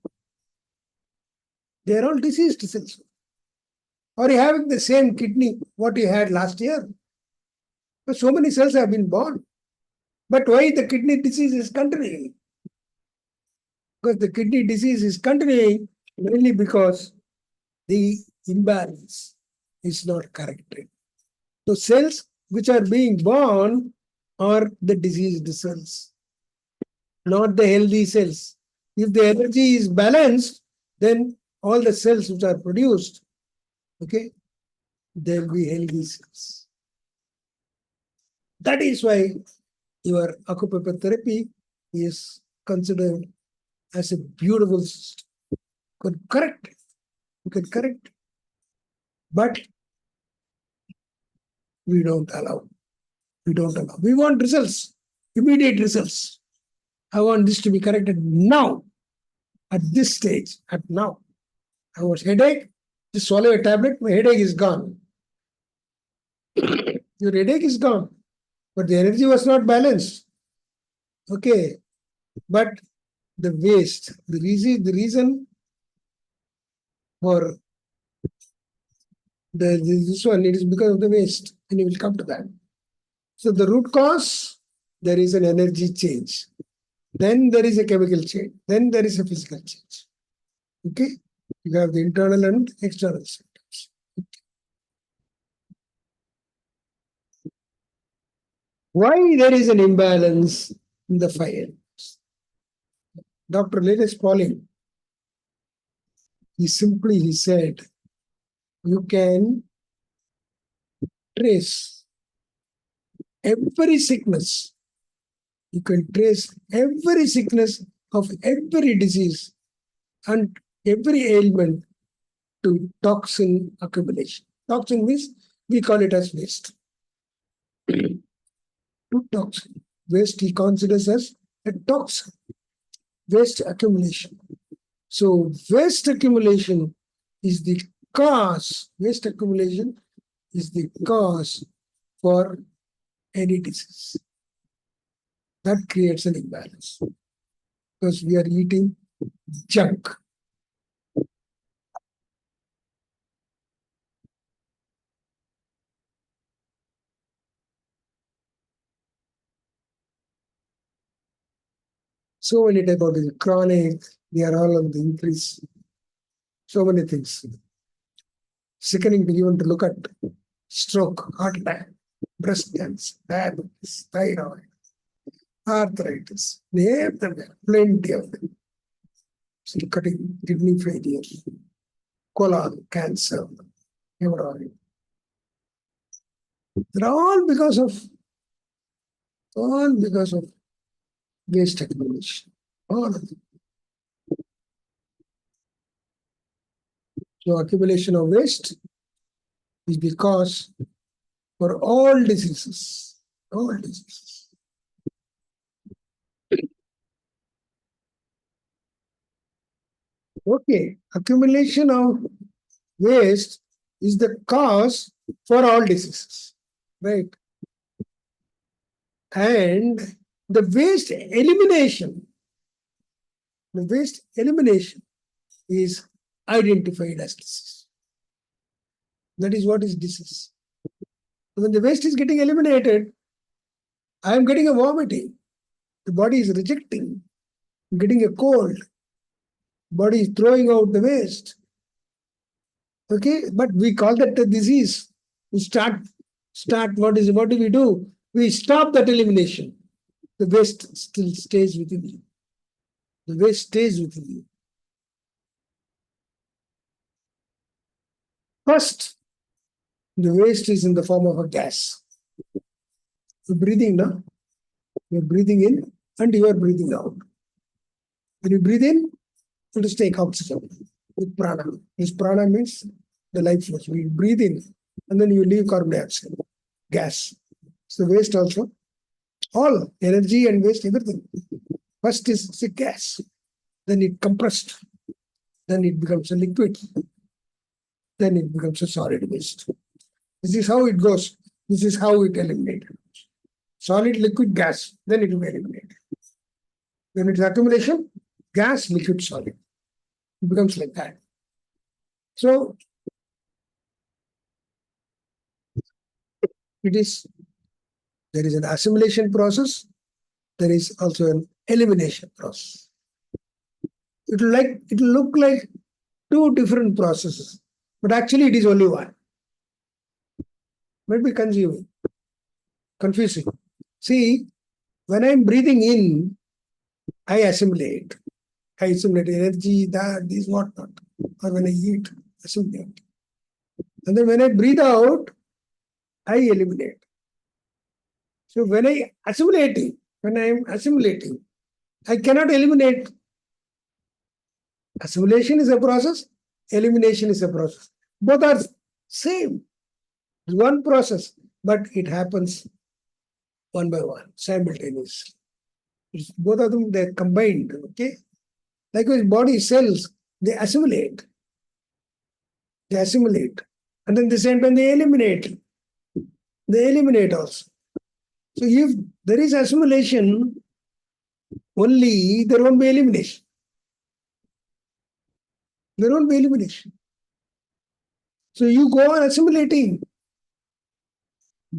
They are all diseased cells. Or you having the same kidney what you had last year. But so many cells have been born. But why the kidney disease is continuing? Because the kidney disease is continuing mainly because the imbalance is not corrected. So cells which are being born are the diseased cells, not the healthy cells. If the energy is balanced, then all the cells which are produced, okay, there will be healthy cells. That is why your acupuncture therapy is considered as a beautiful system. You can correct it. You can correct it. But we don't allow. We don't allow. We want results, immediate results. I want this to be corrected now, at this stage, at now. I was headache, just swallow a tablet, my headache is gone. Your headache is gone, but the energy was not balanced. Okay, but the waste, the reason for this one, it is because of the waste, and we will come to that. So the root cause, there is an energy change. Then there is a chemical change. Then there is a physical change. Okay? You have the internal and external symptoms. Why there is an imbalance in the 5 elements? Dr. Linus Pauling, he said, you can trace every sickness. You can trace every sickness of every disease and every ailment to toxin accumulation. Toxin means we call it as waste. To toxin. Waste he considers as a toxin. Waste accumulation. So waste accumulation is the cause. Waste accumulation is the cause for any disease. That creates an imbalance because we are eating junk. So many type of disease, chronic, they are all on the increase. So many things. Sickening to even to look at stroke, heart attack, breast cancer, diabetes, thyroid, arthritis. Name them, plenty of them. Cutting kidney failure, colon cancer, hemorrhoid. They're all because of waste accumulation. All of them. So accumulation of waste is the cause for all diseases. All diseases. Okay, accumulation of waste is the cause for all diseases, right? And the waste elimination is identified as disease. That is what is disease. When the waste is getting eliminated, I am getting a vomiting. The body is rejecting, getting a cold. Body is throwing out the waste. Okay, but we call that a disease. We start. What do we do? We stop that elimination. The waste still stays within you. The waste stays within you. First, the waste is in the form of a gas. You're breathing now. You're breathing in and you are breathing out. When you breathe in, let us take oxygen with prana. This prana means the life force. We breathe in and then you leave carbon dioxide, gas. So waste also, all energy and waste, everything. First is a gas, then it compressed, then it becomes a liquid, then it becomes a solid waste. This is how it goes. This is how it eliminates. Solid, liquid, gas, then it will be eliminated. When it is accumulation, gas, liquid, solid. It becomes like that. So there is an assimilation process. There is also an elimination process. It will look like two different processes, but actually it is only one. Might be confusing. See, when I'm breathing in, I assimilate. I assimilate energy, this, whatnot. Or when I eat, assimilate. And then when I breathe out, I eliminate. So when I am assimilating, I cannot eliminate. Assimilation is a process, elimination is a process. Both are same. It's one process, but it happens one by one, simultaneously. Both of them, they're combined, okay? Likewise, body cells, they assimilate. They assimilate. And then the same time they eliminate. They eliminate also. So if there is assimilation, only there won't be elimination. There won't be elimination. So you go on assimilating.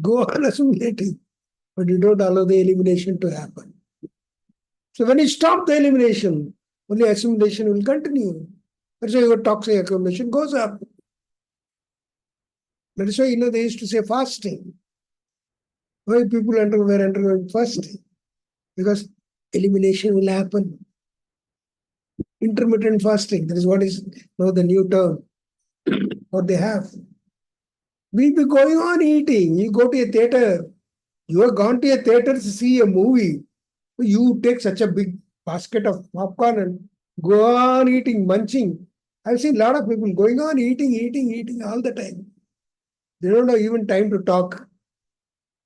Go on assimilating. But you don't allow the elimination to happen. So when you stop the elimination, only assimilation will continue. That's why your toxic accumulation goes up. That is why they used to say fasting. Why people were undergoing fasting? Because elimination will happen. Intermittent fasting, that is what is now the new term, what they have. We'll be going on eating. You go to a theater. You have gone to a theater to see a movie. You take such a big basket of popcorn and go on eating, munching. I've seen a lot of people going on eating all the time. They don't have even time to talk.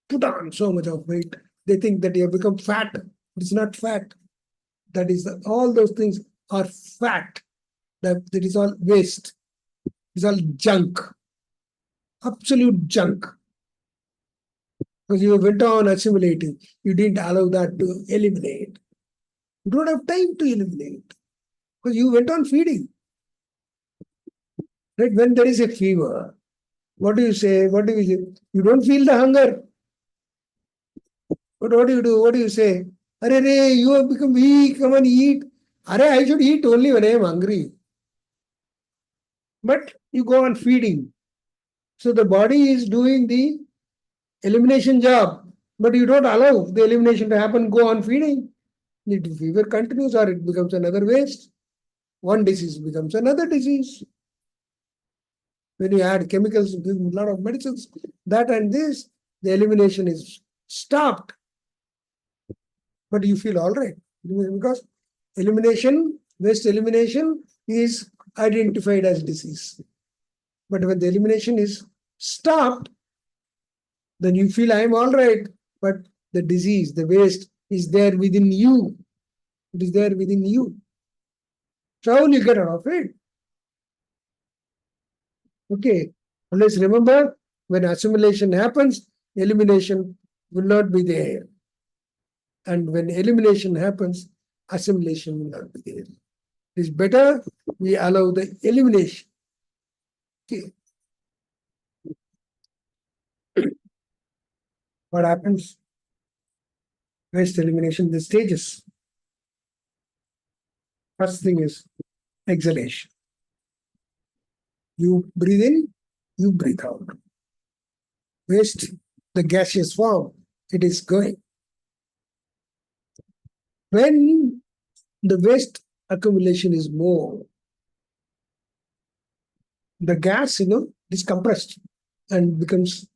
Put on so much of weight. They think that you have become fat. It's not fat. That is all those things are fat. That is all waste. It's all junk. Absolute junk. Because you went on assimilating. You didn't allow that to eliminate. You don't have time to eliminate. Because you went on feeding. Right? When there is a fever, what do you say? What do you say? You don't feel the hunger. But what do you do? What do you say? Arey, you have become weak. Come and eat. Arey, I should eat only when I am hungry. But you go on feeding. So the body is doing the elimination job, but you don't allow the elimination to happen. Go on feeding. The fever continues or it becomes another waste. One disease becomes another disease. When you add chemicals, give a lot of medicines, that and this, the elimination is stopped. But you feel all right because elimination, waste elimination is identified as disease. But when the elimination is stopped, then you feel I am all right. But the disease, the waste is there within you. It is there within you. So how will you get out of it? Okay. Always remember, when assimilation happens, elimination will not be there. And when elimination happens, assimilation will not be there. It is better we allow the elimination. Okay. What happens? Waste elimination, the stages. First thing is exhalation. You breathe in, you breathe out. Waste, the gaseous form, it is going. When the waste accumulation is more, the gas, is compressed and becomes,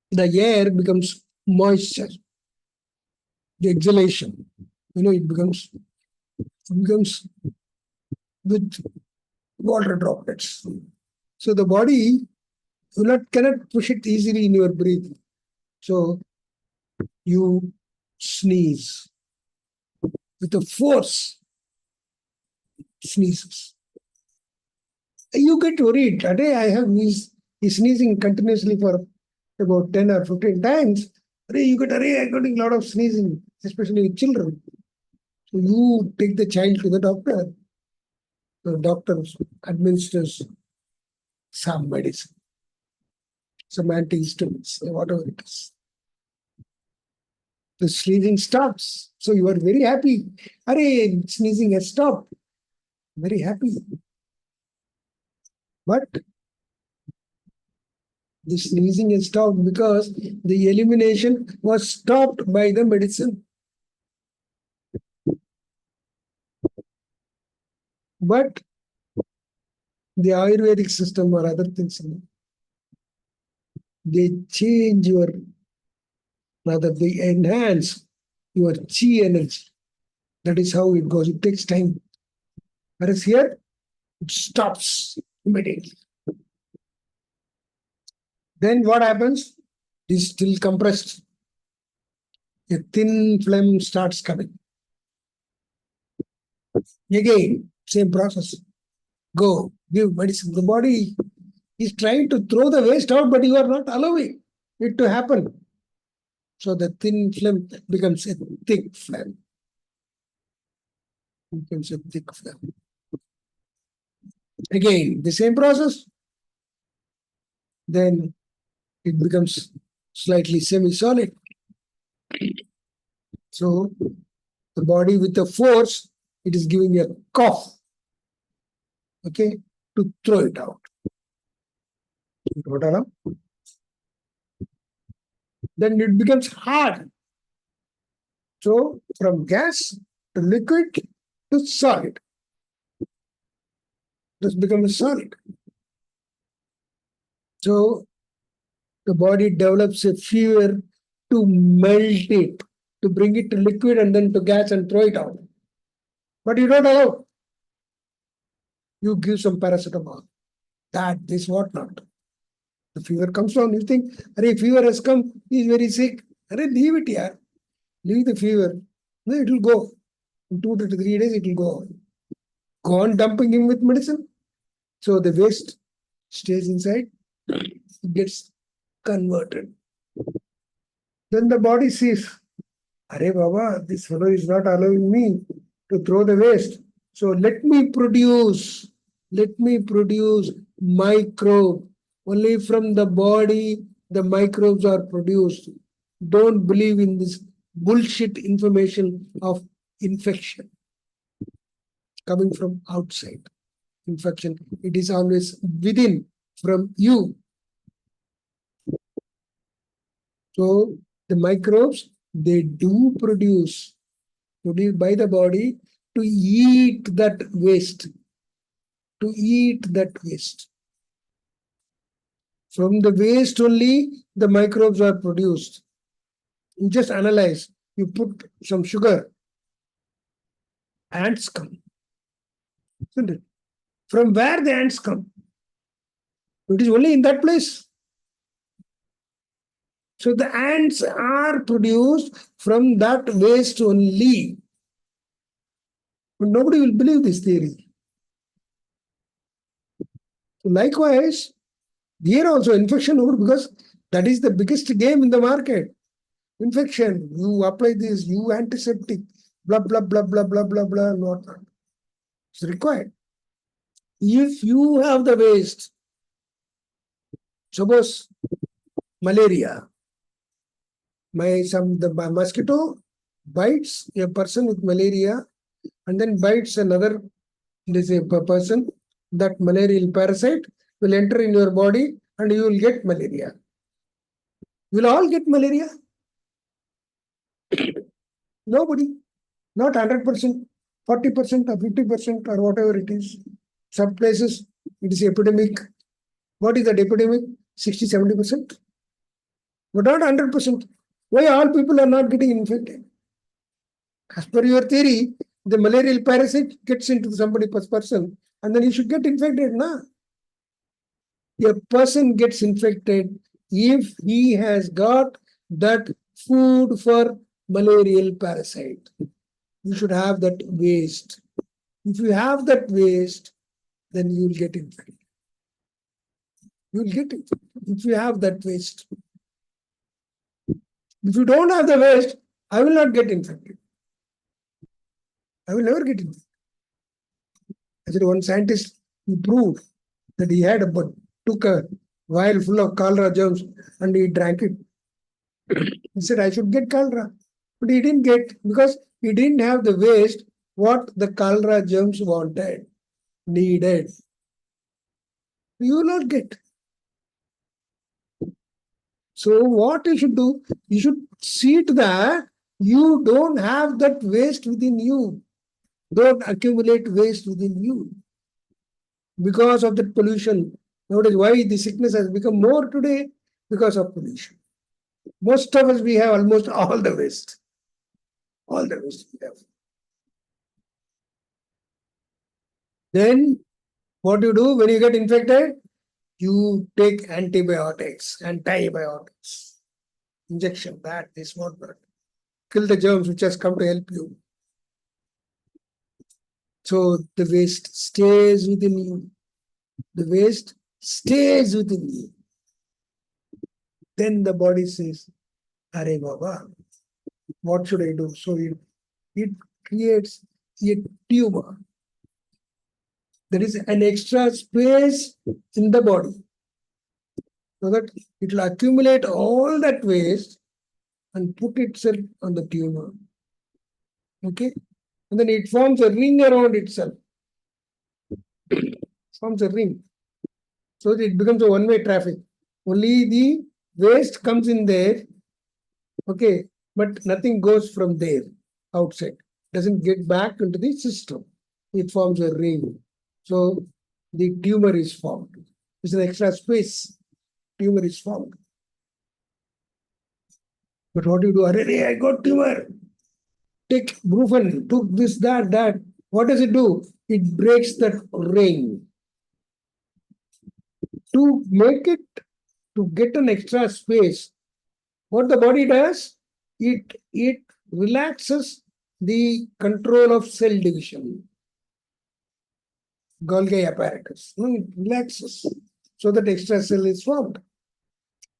the air becomes moisture. The exhalation, it becomes with water droplets. So the body cannot push it easily in your breathing. So you sneeze with a force. Sneezes. You get worried. Today I have sneezing continuously for about 10 or 15 times. I'm getting a lot of sneezing, especially with children. So you take the child to the doctor. The doctor administers some medicine, some antihistamines, whatever it is. The sneezing stops. So you are very happy. Arey, sneezing has stopped. Very happy. But the sneezing has stopped because the elimination was stopped by the medicine. But the Ayurvedic system or other things, they change they enhance your chi energy. That is how it goes. It takes time. Whereas here, it stops immediately. Then what happens? It is still compressed. A thin phlegm starts coming. Again, same process. Go, give medicine. The body is trying to throw the waste out, but you are not allowing it to happen. So the thin phlegm becomes a thick phlegm. Becomes a thick phlegm. Again, the same process. Then it becomes slightly semi-solid. So the body with the force, it is giving a cough. Okay, to throw it out. then it becomes hard. So from gas to liquid to solid, this becomes solid. So the body develops a fever to melt it, to bring it to liquid and then to gas and throw it out. But you don't allow. You give some paracetamol, that, this, whatnot. The fever comes down. You think, "Arey, fever has come, he is very sick." Arey, leave it here. Leave the fever. No, it will go. In 2 to 3 days, it will go. Go on dumping him with medicine. So the waste stays inside, it gets converted. Then the body sees, "Arey Baba, this fellow is not allowing me to throw the waste. So let me produce microbe. Only from the body the microbes are produced. Don't believe in this bullshit information of infection coming from outside. Infection, it is always within, from you." So the microbes, they do produced by the body to eat that waste. From the waste only the microbes are produced. You just analyze. You put some sugar, ants come. Isn't it? From where the ants come? It is only in that place. So the ants are produced from that waste only. But nobody will believe this theory. So likewise, here also infection over, because that is the biggest game in the market. Infection, you apply this, you antiseptic, blah, blah, blah, blah, blah, blah, blah, and whatnot. It's required. If you have the waste, suppose malaria, the mosquito bites a person with malaria and then bites another person, that malarial parasite will enter in your body and you will get malaria. Will all get malaria? Nobody. Not 100%, 40% or 50% or whatever it is. Some places it is epidemic. What is that epidemic? 60, 70%. But not 100%. Why all people are not getting infected? As per your theory, the malarial parasite gets into somebody's person and then he should get infected, na? A person gets infected if he has got that food for malarial parasite. You should have that waste. If you have that waste, then you will get infected. You will get it if you have that waste. If you don't have the waste, I will not get infected. I will never get infected. Actually, one scientist, he proved that he took a vial full of cholera germs and he drank it. He said, "I should get cholera." But he didn't get, because he didn't have the waste what the cholera germs needed. You will not get. So what you should do, you should see to that you don't have that waste within you. Don't accumulate waste within you. Because of the pollution. Notice why the sickness has become more today, because of pollution. Most of us, we have almost all the waste. All the waste we have. Then what you do when you get infected? You take antibiotics, injection, that, this, whatnot. Kill the germs which has come to help you. So the waste stays within you. The waste stays within you. Then the body says, "Arey Baba, what should I do?" So it creates a tumor. There is an extra space in the body, so that it will accumulate all that waste and put itself on the tumor. Okay? And then it forms a ring around itself. Forms a ring. So it becomes a one-way traffic. Only the waste comes in there Okay, but nothing goes from there outside. Doesn't get back into the system. It forms a ring. So the tumor is formed. It's an extra space. Tumor is formed. But what do you do? Array, I got tumor. Take Brufen, took this, that. What does it do? It breaks that ring. To make it, to get an extra space, what the body does, it relaxes the control of cell division. Golgi apparatus. No, it relaxes so that extra cell is formed.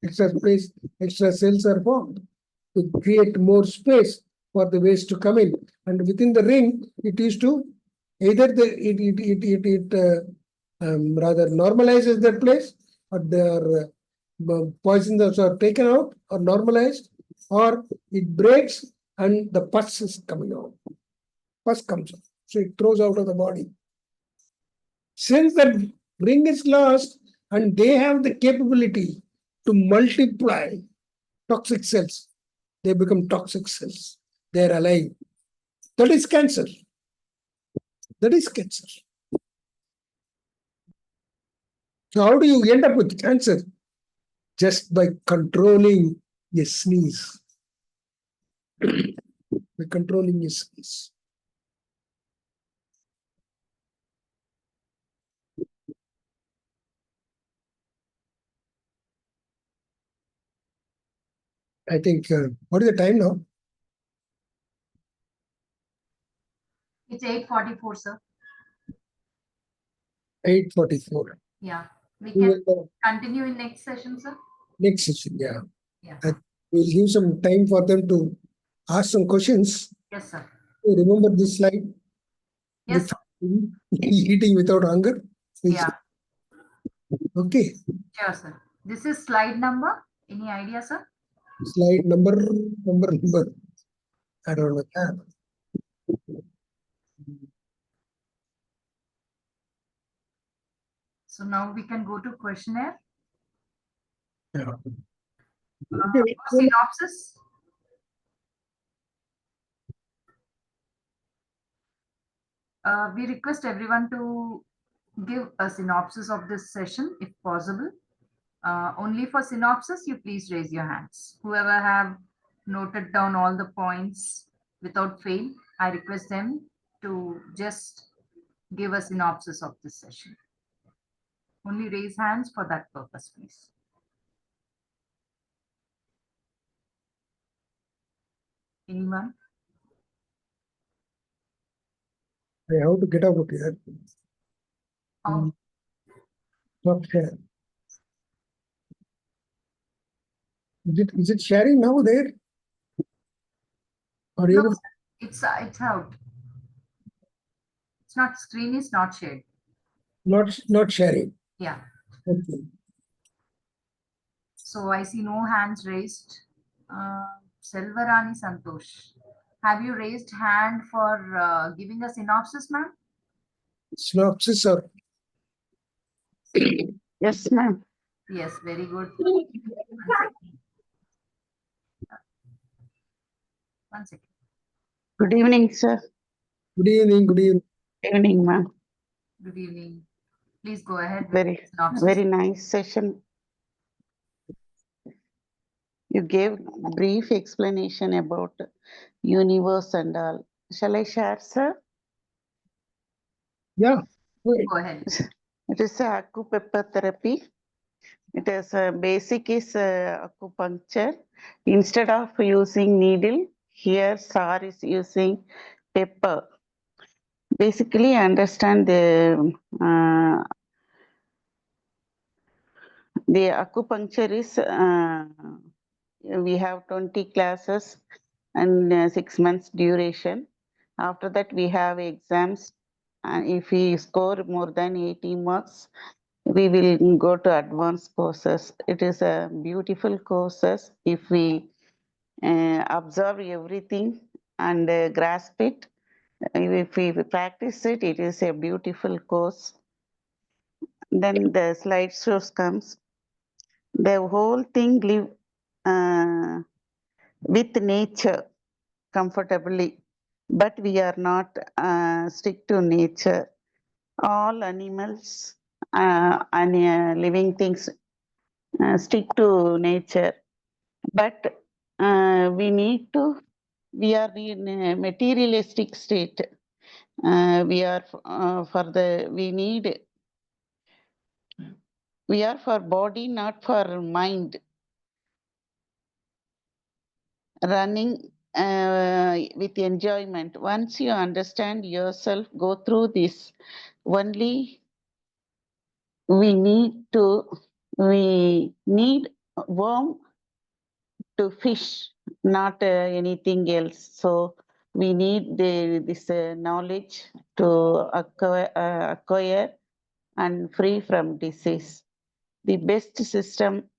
Extra space, extra cells are formed to create more space for the waste to come in. And within the ring, it is to either rather normalizes that place, or their poisons are taken out or normalized, or it breaks and the pus is coming out. Pus comes out. So it throws out of the body. Since that ring is lost and they have the capability to multiply toxic cells, they become toxic cells. They are alive. That is cancer. That is cancer. So how do you end up with cancer? Just by controlling your sneeze. By controlling your sneeze. I think, what is the time now? It's 8:44, sir. 8:44. Yeah. We We can will, continue in next session, sir. next session, yeah. Yeah. We'll give some time for them to ask some questions. Yes, sir. You remember this slide? Yes, sir. Eating without hunger? Yeah. Okay. Sure, sir. This is slide number. Any idea, sir? Slide number. I don't know. So now we can go to questionnaire. Yeah. Synopsis. We request everyone to give a synopsis of this session if possible. Only for synopsis, you please raise your hands. Whoever have noted down all the points without fail, I request them to just give a synopsis of this session. Only raise hands for that purpose, please. Anyone? How to get out of here? Oh, Stop share. Is it sharing now there? Or no, you it's out. It's not, screen is not shared. not sharing? Yeah. Okay. So I see no hands raised. Selvarani Santosh, have you raised hand for giving a synopsis, ma'am? Synopsis or Yes, ma'am. Yes, very good. One second. Good evening, sir. good evening, good evening. Evening, ma'am. Good evening. Please go ahead with Very, synopsis. very nice session. You gave brief explanation about universe and all. Shall I share, sir? Yeah. Wait. Go ahead. It is a pepper therapy. It is basic is acupuncture. Instead of using needle, here SAR is using pepper. Basically, understand the acupuncture is we have 20 classes and 6 months duration. After that, we have exams. And if we score more than 80 marks, we will go to advanced courses. It is a beautiful courses if we observe everything and grasp it. If we practice it, it is a beautiful course. Then the slideshows comes. The whole thing with nature comfortably, but we are not stick to nature. All animals and living things stick to nature, but we are in a materialistic state. We are we are for body, not for mind. Running with enjoyment. Once you understand yourself, go through this. Only we need worm to fish, not anything else. So we need this knowledge to acquire and free from disease. The best system,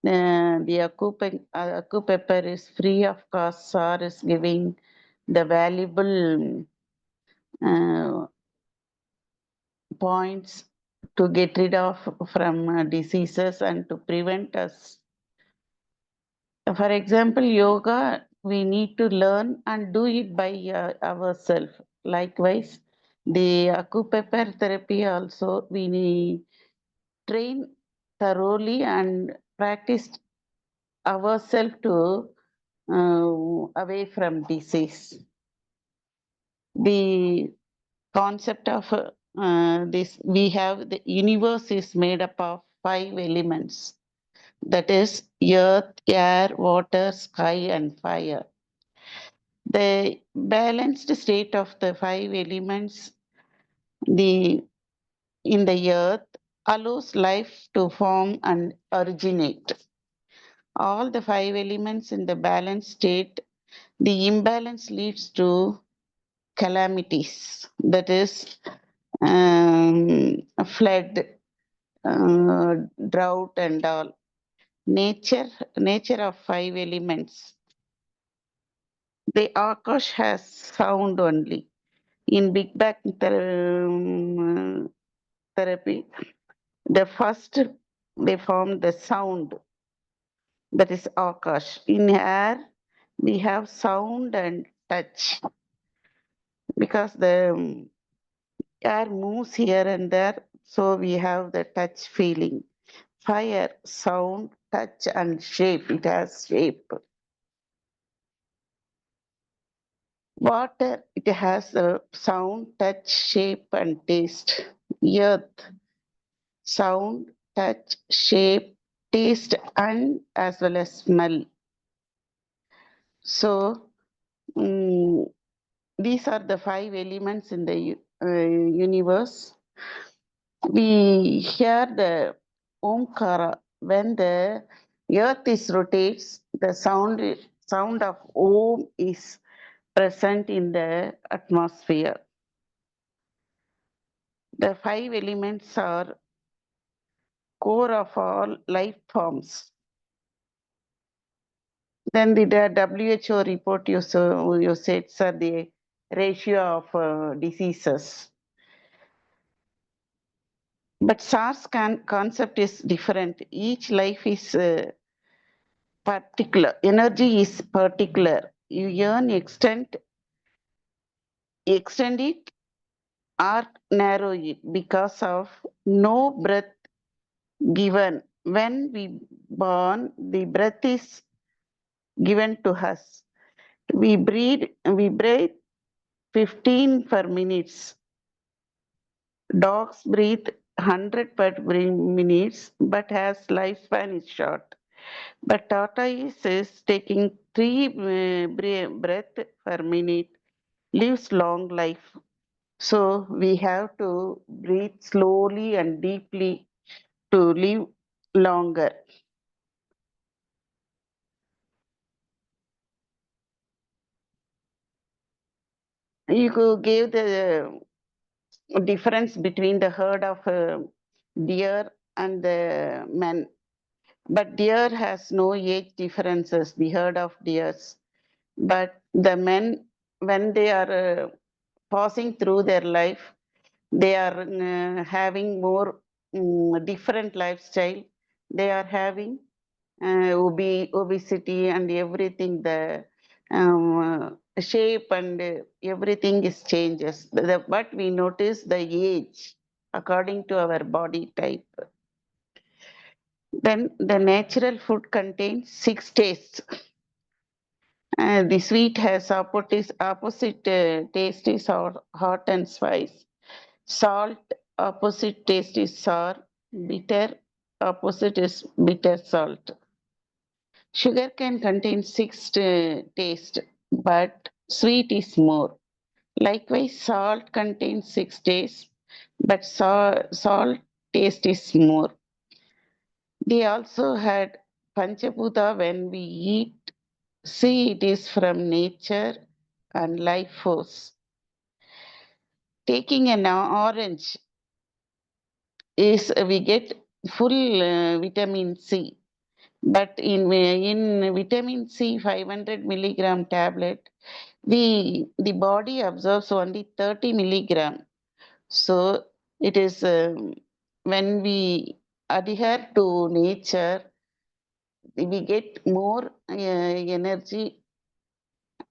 the ACU pepper is free of cost or is giving the valuable points to get rid of from diseases and to prevent us. For example, yoga, we need to learn and do it by ourselves. Likewise, the pepper therapy also, we need train thoroughly and practice ourselves to away from disease. The concept of this, we have the universe is made up of 5 elements, that is earth, air, water, sky and fire. The balanced state of the 5 elements in the earth allows life to form and originate. All the 5 elements in the balanced state, the imbalance leads to calamities, that is a flood, drought and all. Nature of 5 elements. The Akash has sound only. In Big Bang therapy, the first they formed the sound, that is Akash. In air, we have sound and touch, because the air moves here and there, so we have the touch feeling. Fire, sound, touch and shape, it has shape. Water, it has a sound, touch, shape and taste. Earth, sound, touch, shape, taste and as well as smell. So these are the 5 elements in the universe. We hear the Omkara when the earth is rotates, the sound of Om is present in the atmosphere. The 5 elements are core of all life forms. Then the WHO report you said, sir, the ratio of diseases. But SARS concept is different. Each life is particular. Energy is particular. You earn extend it or narrow it because of no breath given. When we born, the breath is given to us. We breathe 15 per minutes. Dogs breathe 100 per minutes, but has lifespan is short. But tortoise is taking 3 breath per minute, lives long life. So we have to breathe slowly and deeply to live longer. You gave the difference between the herd of deer and the men. But deer has no age differences, the herd of deers. But the men, when they are passing through their life, they are having more different lifestyle. They are having obesity and everything, the shape and everything is changes. But we notice the age according to our body type. Then the natural food contains 6 tastes. The sweet has opposite taste is hot and spice. Salt, opposite taste is sour. Bitter, opposite is bitter salt. Sugar can contain 6 tastes, but sweet is more. Likewise, salt contains 6 tastes, but salt taste is more. They also had Panchabhuta when we eat. See, it is from nature and life force. Taking an orange is we get full vitamin C, but in vitamin C 500 milligram tablet, the body absorbs only 30 milligram. So it is when we adhere to nature, we get more energy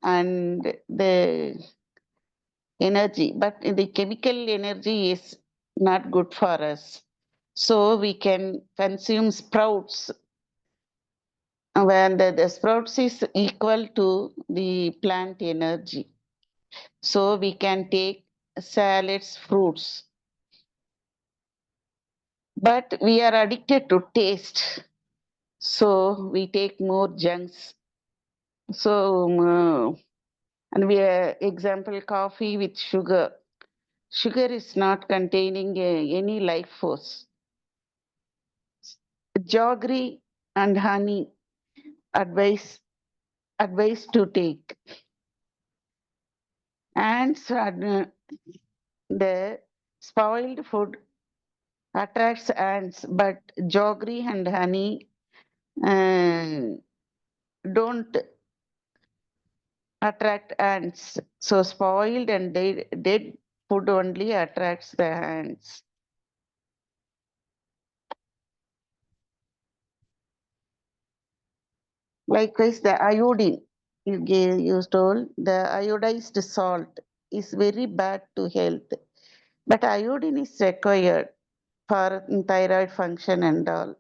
and the energy, but the chemical energy is not good for us. So we can consume sprouts when the sprouts is equal to the plant energy. So we can take salads, fruits. But we are addicted to taste. So we take more junks. So, and we example coffee with sugar. Sugar is not containing any life force. Jaggery and honey advice to take. And so, the spoiled food attracts ants, but jaggery and honey uh, don't attract ants. So spoiled and dead food only attracts the ants. Likewise, the iodine you told, the iodized salt is very bad to health. But iodine is required for thyroid function and all.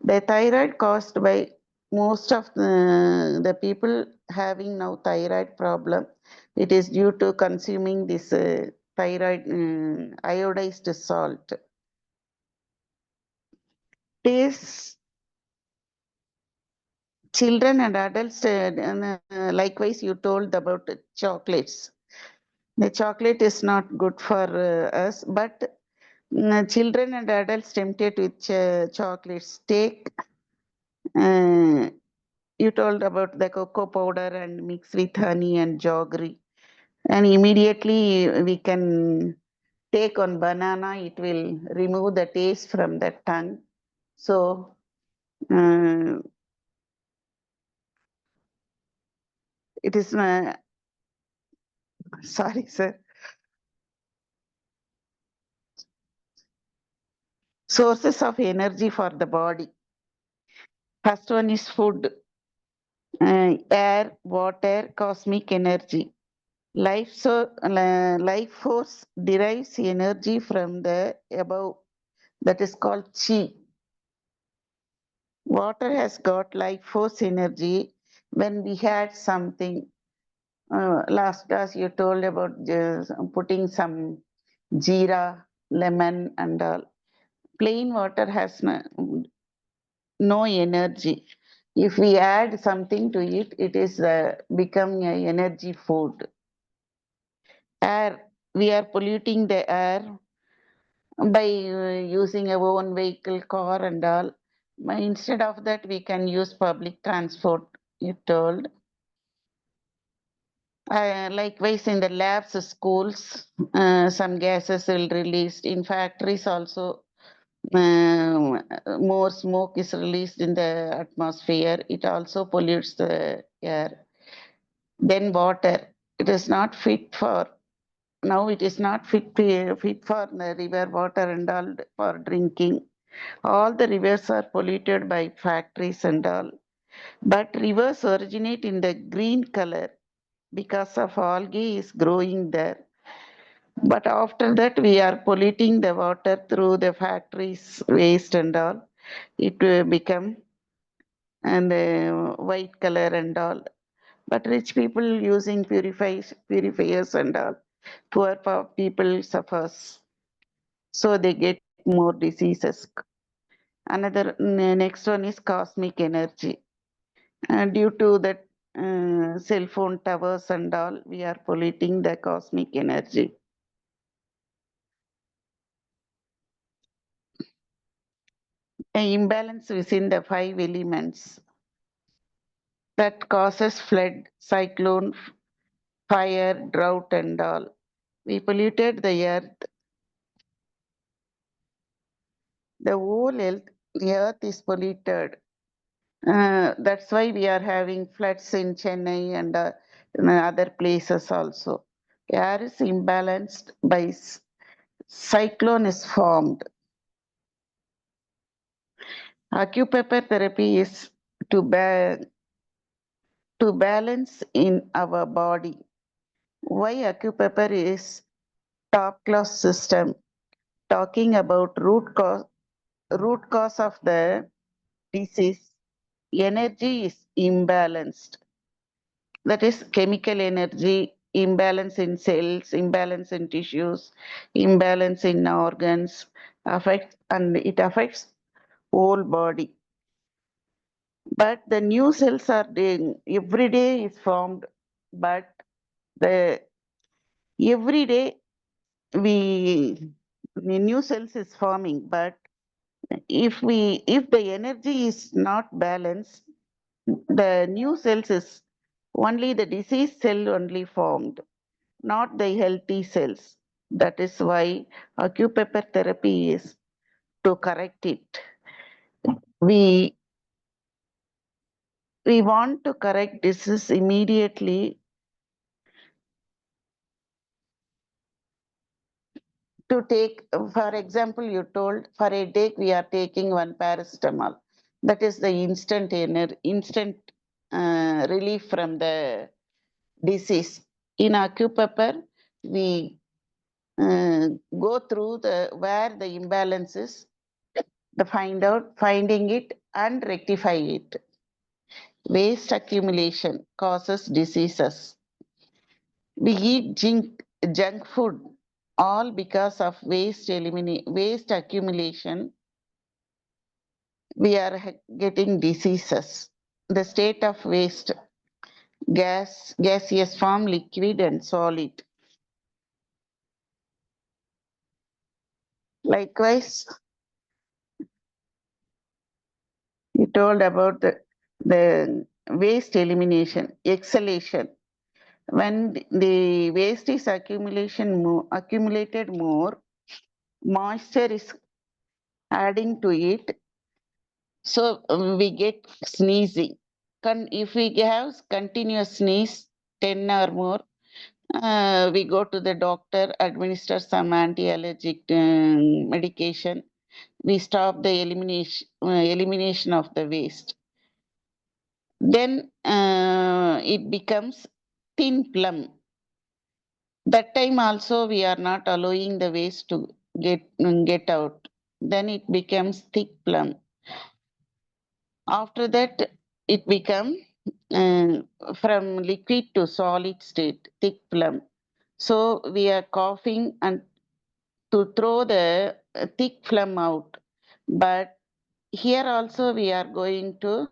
The thyroid caused by most of the people having now thyroid problem. It is due to consuming this thyroid iodized salt. Taste children and adults, likewise you told about chocolates. The chocolate is not good for us, but children and adults tempted with chocolates take. You told about the cocoa powder and mix with honey and jaggery, and immediately we can take on banana. It will remove the taste from the tongue. So uh, it is sorry, sir. Sources of energy for the body. First one is food, air, water, cosmic energy. Life force derives energy from the above, that is called chi. Water has got life force energy when we had something. Last class you told about putting some jeera, lemon, and all. Plain water has no energy. If we add something to it, it is become a energy food. Air, we are polluting the air by using our own vehicle, car, and all. Instead of that, we can use public transport, you told. Likewise, in the labs, schools, some gases will released. In factories also, more smoke is released in the atmosphere. It also pollutes the air. Then water. It is not fit for now. It is not fit for the river water and all for drinking. All the rivers are polluted by factories and all. But rivers originate in the green color because of algae is growing there. But after that, we are polluting the water through the factories, waste and all. It will become and white color and all. But rich people using purifiers and all. Poor people suffers. So they get more diseases. Another next one is cosmic energy. Due to that cell phone towers and all, we are polluting the cosmic energy. An imbalance within the five elements that causes flood, cyclone, fire, drought, and all. We polluted the earth. The whole earth is polluted. That's why we are having floods in Chennai and in other places also. Air is imbalanced by cyclone is formed. Acupepper therapy is to, to balance in our body. Why acupepper is top class system? Talking about root cause of the disease. Energy is imbalanced. That is chemical energy, imbalance in cells, imbalance in tissues, imbalance in organs, and it affects whole body. But the new cells are doing every day is formed, but the every day the new cells is forming, but if the energy is not balanced, the new cells is only the disease cell only formed, not the healthy cells. That is why acupepper therapy is to correct it. We we want to correct disease immediately. To take, for example, you told for a day we are taking one paracetamol. That is the instant relief from the disease. In acupepper, we go through the where the imbalance is, finding it and rectify it. Waste accumulation causes diseases. We eat junk food all because of waste accumulation. We are getting diseases. The state of waste, gaseous form, liquid and solid. Likewise, you told about the waste elimination, exhalation. When the waste is accumulated more, moisture is adding to it, so we get sneezing. If we have continuous sneeze 10 or more, we go to the doctor, administer some anti-allergic medication. We stop the elimination of the waste. Then it becomes thin plum. That time also we are not allowing the waste to get out. Then it becomes thick plum. After that, it becomes from liquid to solid state, thick plum. So we are coughing and to throw the thick phlegm out. But here also we are going to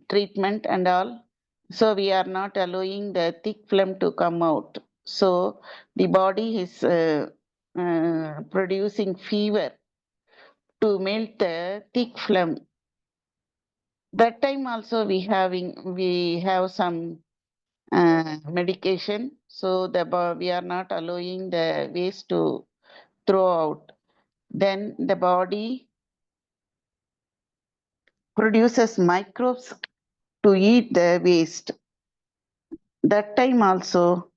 treatment and all. So we are not allowing the thick phlegm to come out. So the body is producing fever to melt the thick phlegm. That time also we have some medication. So we are not allowing the waste to throw out. Then the body produces microbes to eat the waste. That time also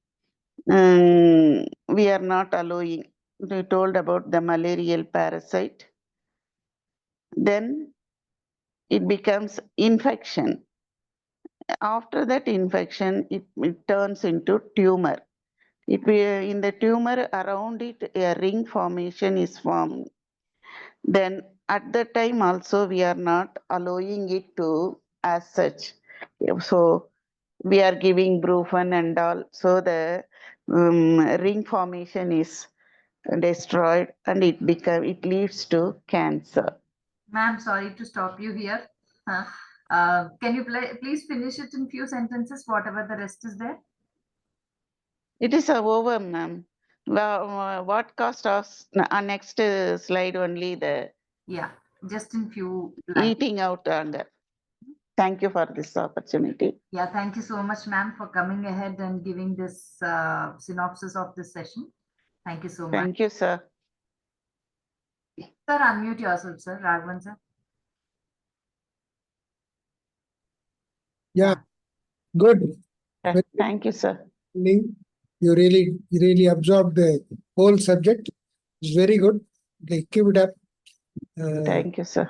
we are not allowing. We told about the malarial parasite. then it becomes infection. After that infection, it turns into tumor. In the tumor, around it, a ring formation is formed. Then at that time also, we are not allowing it to as such. So we are giving brufen and all. So the ring formation is destroyed, and it leads to cancer. Ma'am, sorry to stop you here. Can you please finish it in few sentences, whatever the rest is there? It is over, ma'am. What cost us? Next slide only the Yeah, just in few lines. eating out anger. Thank you for this opportunity. Yeah, thank you so much, ma'am, for coming ahead and giving this synopsis of this session. Thank you so much. Thank you, sir. Sir, unmute yourself, sir. Raghavan, sir. Yeah, good. Very Thank you, sir. good. You really absorbed the whole subject. It's very good. Okay, keep it up. Thank you, sir.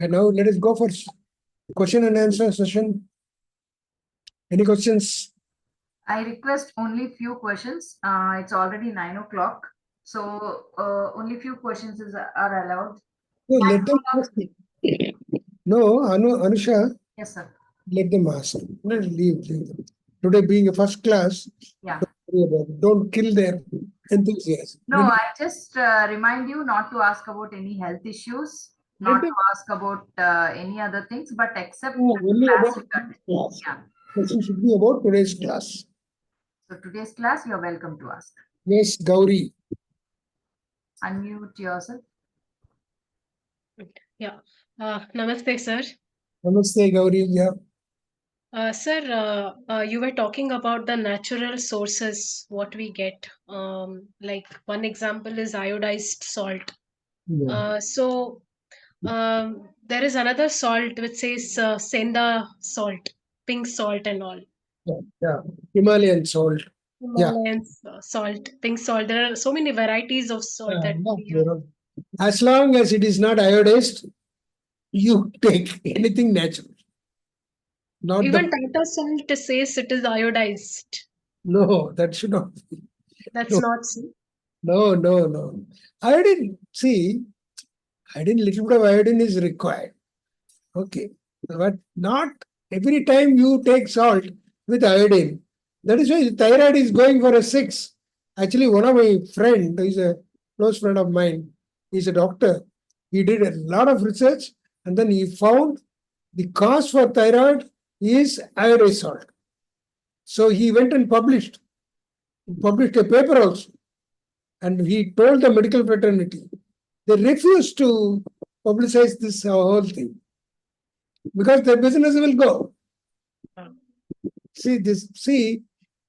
And now let us go for question and answer session. Any questions? I request only few questions. It's already 9 o'clock. So only few questions are allowed. No, let them ask. No, Anusha, Yes, sir. let them ask. Leave them. Today being a first class, Yeah. don't kill their enthusiasm. No, I just remind you not to ask about any health issues, not to ask about any other things, but except only class about you attend. class. Yeah. Question should be about today's class. So today's class, you're welcome to ask. Yes, Gauri. Unmute yourself. Yeah. Namaste, sir. Namaste, Gauri. Yeah. Sir, you were talking about the natural sources, what we get. Like one example is iodized salt. Yeah. There is another salt which says senda salt, pink salt and all. Yeah. Himalayan salt. Yeah. Himalayan salt, pink salt. There are so many varieties of salt that we have. As long as it is not iodized, you take anything natural. Not Even the Tata salt says it is iodized. no, that should not be. That's No. not so. No. Iodine, see, little bit of iodine is required. Okay. But not every time you take salt with iodine. That is why the thyroid is going for a 6. Actually, one of my friend, who is a close friend of mine, he's a doctor. He did a lot of research and then he found the cause for thyroid is iodized salt. So he went and published a paper also. And he told the medical fraternity. They refused to publicize this whole thing because their business will go. See,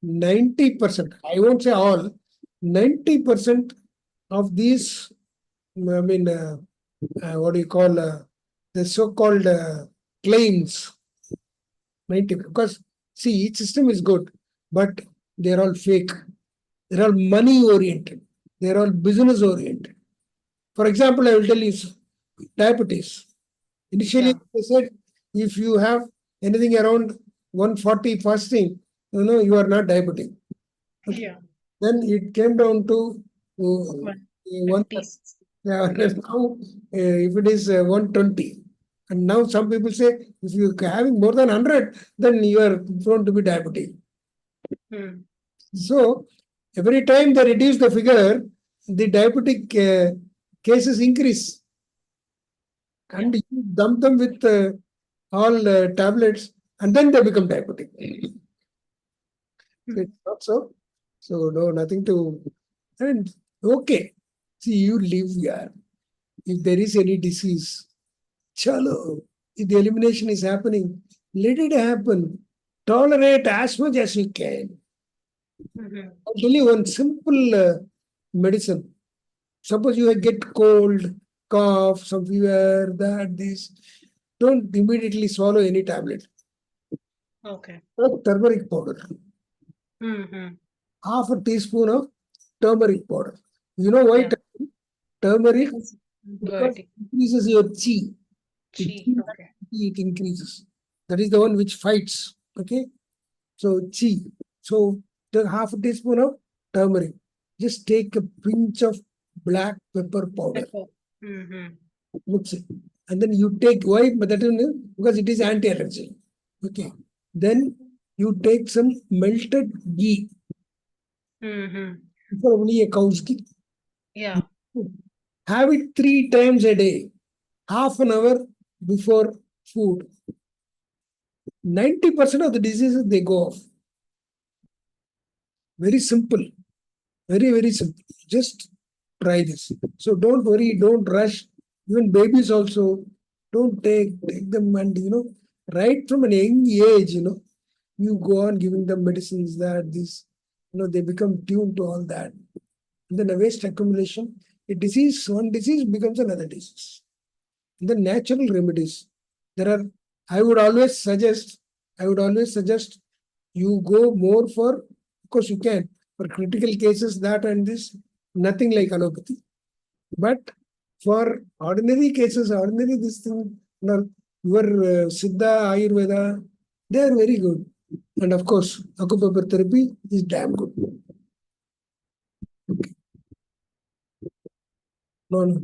90%, I won't say all, 90% of these, I mean, what do you call the so-called claims, 90, because see, each system is good, but they're all fake. They're all money oriented. They're all business oriented. For example, I will tell you diabetes. Initially, they said if you have anything around 140 fasting, you are not diabetic. Okay. Yeah. Then it came down to one. Yeah, now if it is 120, and now some people say if you are having more than 100, then you are prone to be diabetic. So every time they reduce the figure, the diabetic cases increase. And you dump them with all tablets, and then they become diabetic. So it's not so. So no, nothing to. And okay, see, you live here. If there is any disease, chalo. If the elimination is happening, let it happen. Tolerate as much as you can. I'll tell you one simple medicine. Suppose you get cold, cough, some fever, this. Don't immediately swallow any tablet. Okay. Turmeric powder. Half a teaspoon of turmeric powder. You know why turmeric? because Good. it increases your chi. Chi. Okay. It increases. That is the one which fights. Okay. So chi. So the half a teaspoon of turmeric. Just take a pinch of black pepper powder. Pepper. Mm-hmm. Mix it. And then you take why? But that is because it is anti-allergy. Okay. Then you take some melted ghee. Mm-hmm. Probably a cow's ghee. Yeah. Have it 3 times a day, half an hour before food. 90% of the diseases they go off. Very simple. Very, very simple. Just try this. So don't worry, don't rush. Even babies also, don't take them and right from an young age, you go on giving them medicines that this, they become tuned to all that. And then a waste accumulation. One disease becomes another disease. And the natural remedies. I would always suggest you go more for, of course you can, for critical cases, that and this, nothing like allopathy. But for ordinary cases, ordinary this thing, your Siddha, Ayurveda, they are very good. And of course, acupuncture therapy is damn good. Okay. No.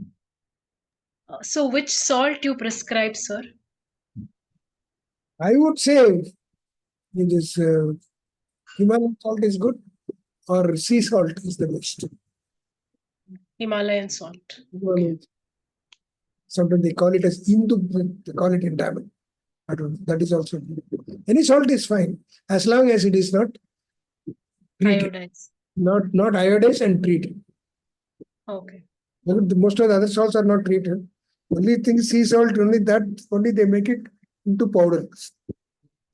So which salt you prescribe, sir? I would say this Himalayan salt is good, or sea salt is the best. Himalayan salt. Okay. Sometimes they call it as they call it in Tamil. I don't know. That is also good. Any salt is fine as long as it is not treated. Iodized. Not iodized and treated. Okay. Most of the other salts are not treated. Only thing sea salt, only they make it into powder.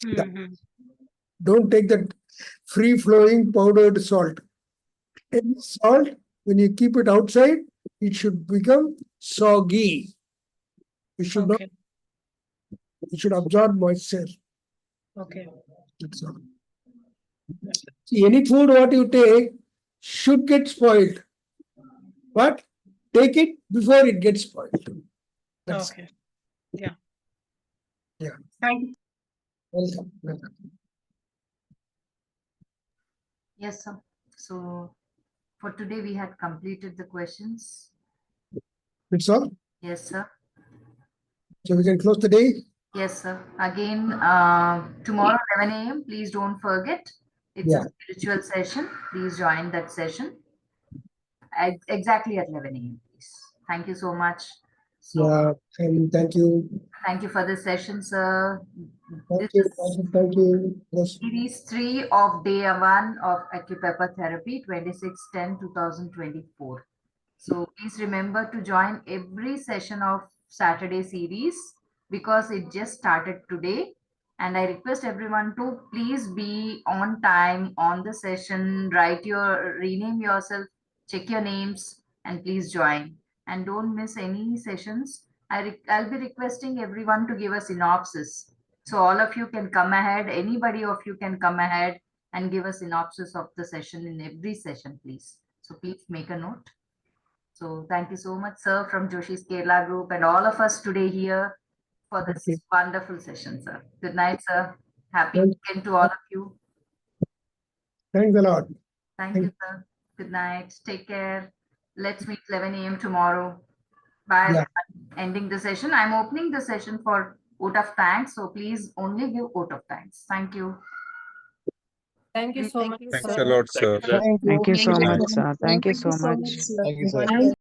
Mm-hmm. Don't take that free flowing powdered salt. Any salt, when you keep it outside, it should become soggy. It should not. Okay. It should absorb moisture. Okay. That's all. See, any food what you take should get spoiled, but take it before it gets spoiled. That's Okay. Yeah. Yeah. Thank you. Welcome. Yes, sir. So for today, we had completed the questions. That's all. Yes, sir. So we can close the day. Yes, sir. Again, tomorrow 11 a.m. Please don't forget. It's a spiritual session. Please join that session exactly at 11 a.m. Please. Thank you so much. So, and thank you. Thank you for this session, sir. Thank you. Thank you. Yes. Series 3 of day 1 of AccuPepper Therapy, 26/10/2024. So please remember to join every session of Saturday series because it just started today. And I request everyone to please be on time on the session, rename yourself, check your names, and please join. And don't miss any sessions. I'll be requesting everyone to give a synopsis. So all of you can come ahead, anybody of you can come ahead and give a synopsis of the session in every session, please. So please make a note. So thank you so much, sir, from Joshi's Kerala group and all of us today here for this wonderful session, sir. Good night, sir. Happy weekend to all of you. Thanks a lot. Thank you, sir. Good night. Take care. Let's meet 11 a.m. tomorrow. Bye. Yeah. Ending the session. I'm opening the session for vote of thanks. So please only give vote of thanks. Thank you. Thank you so much, Thanks sir. a lot, sir. Thank you so much, sir. Thank you so much. Thank you, sir.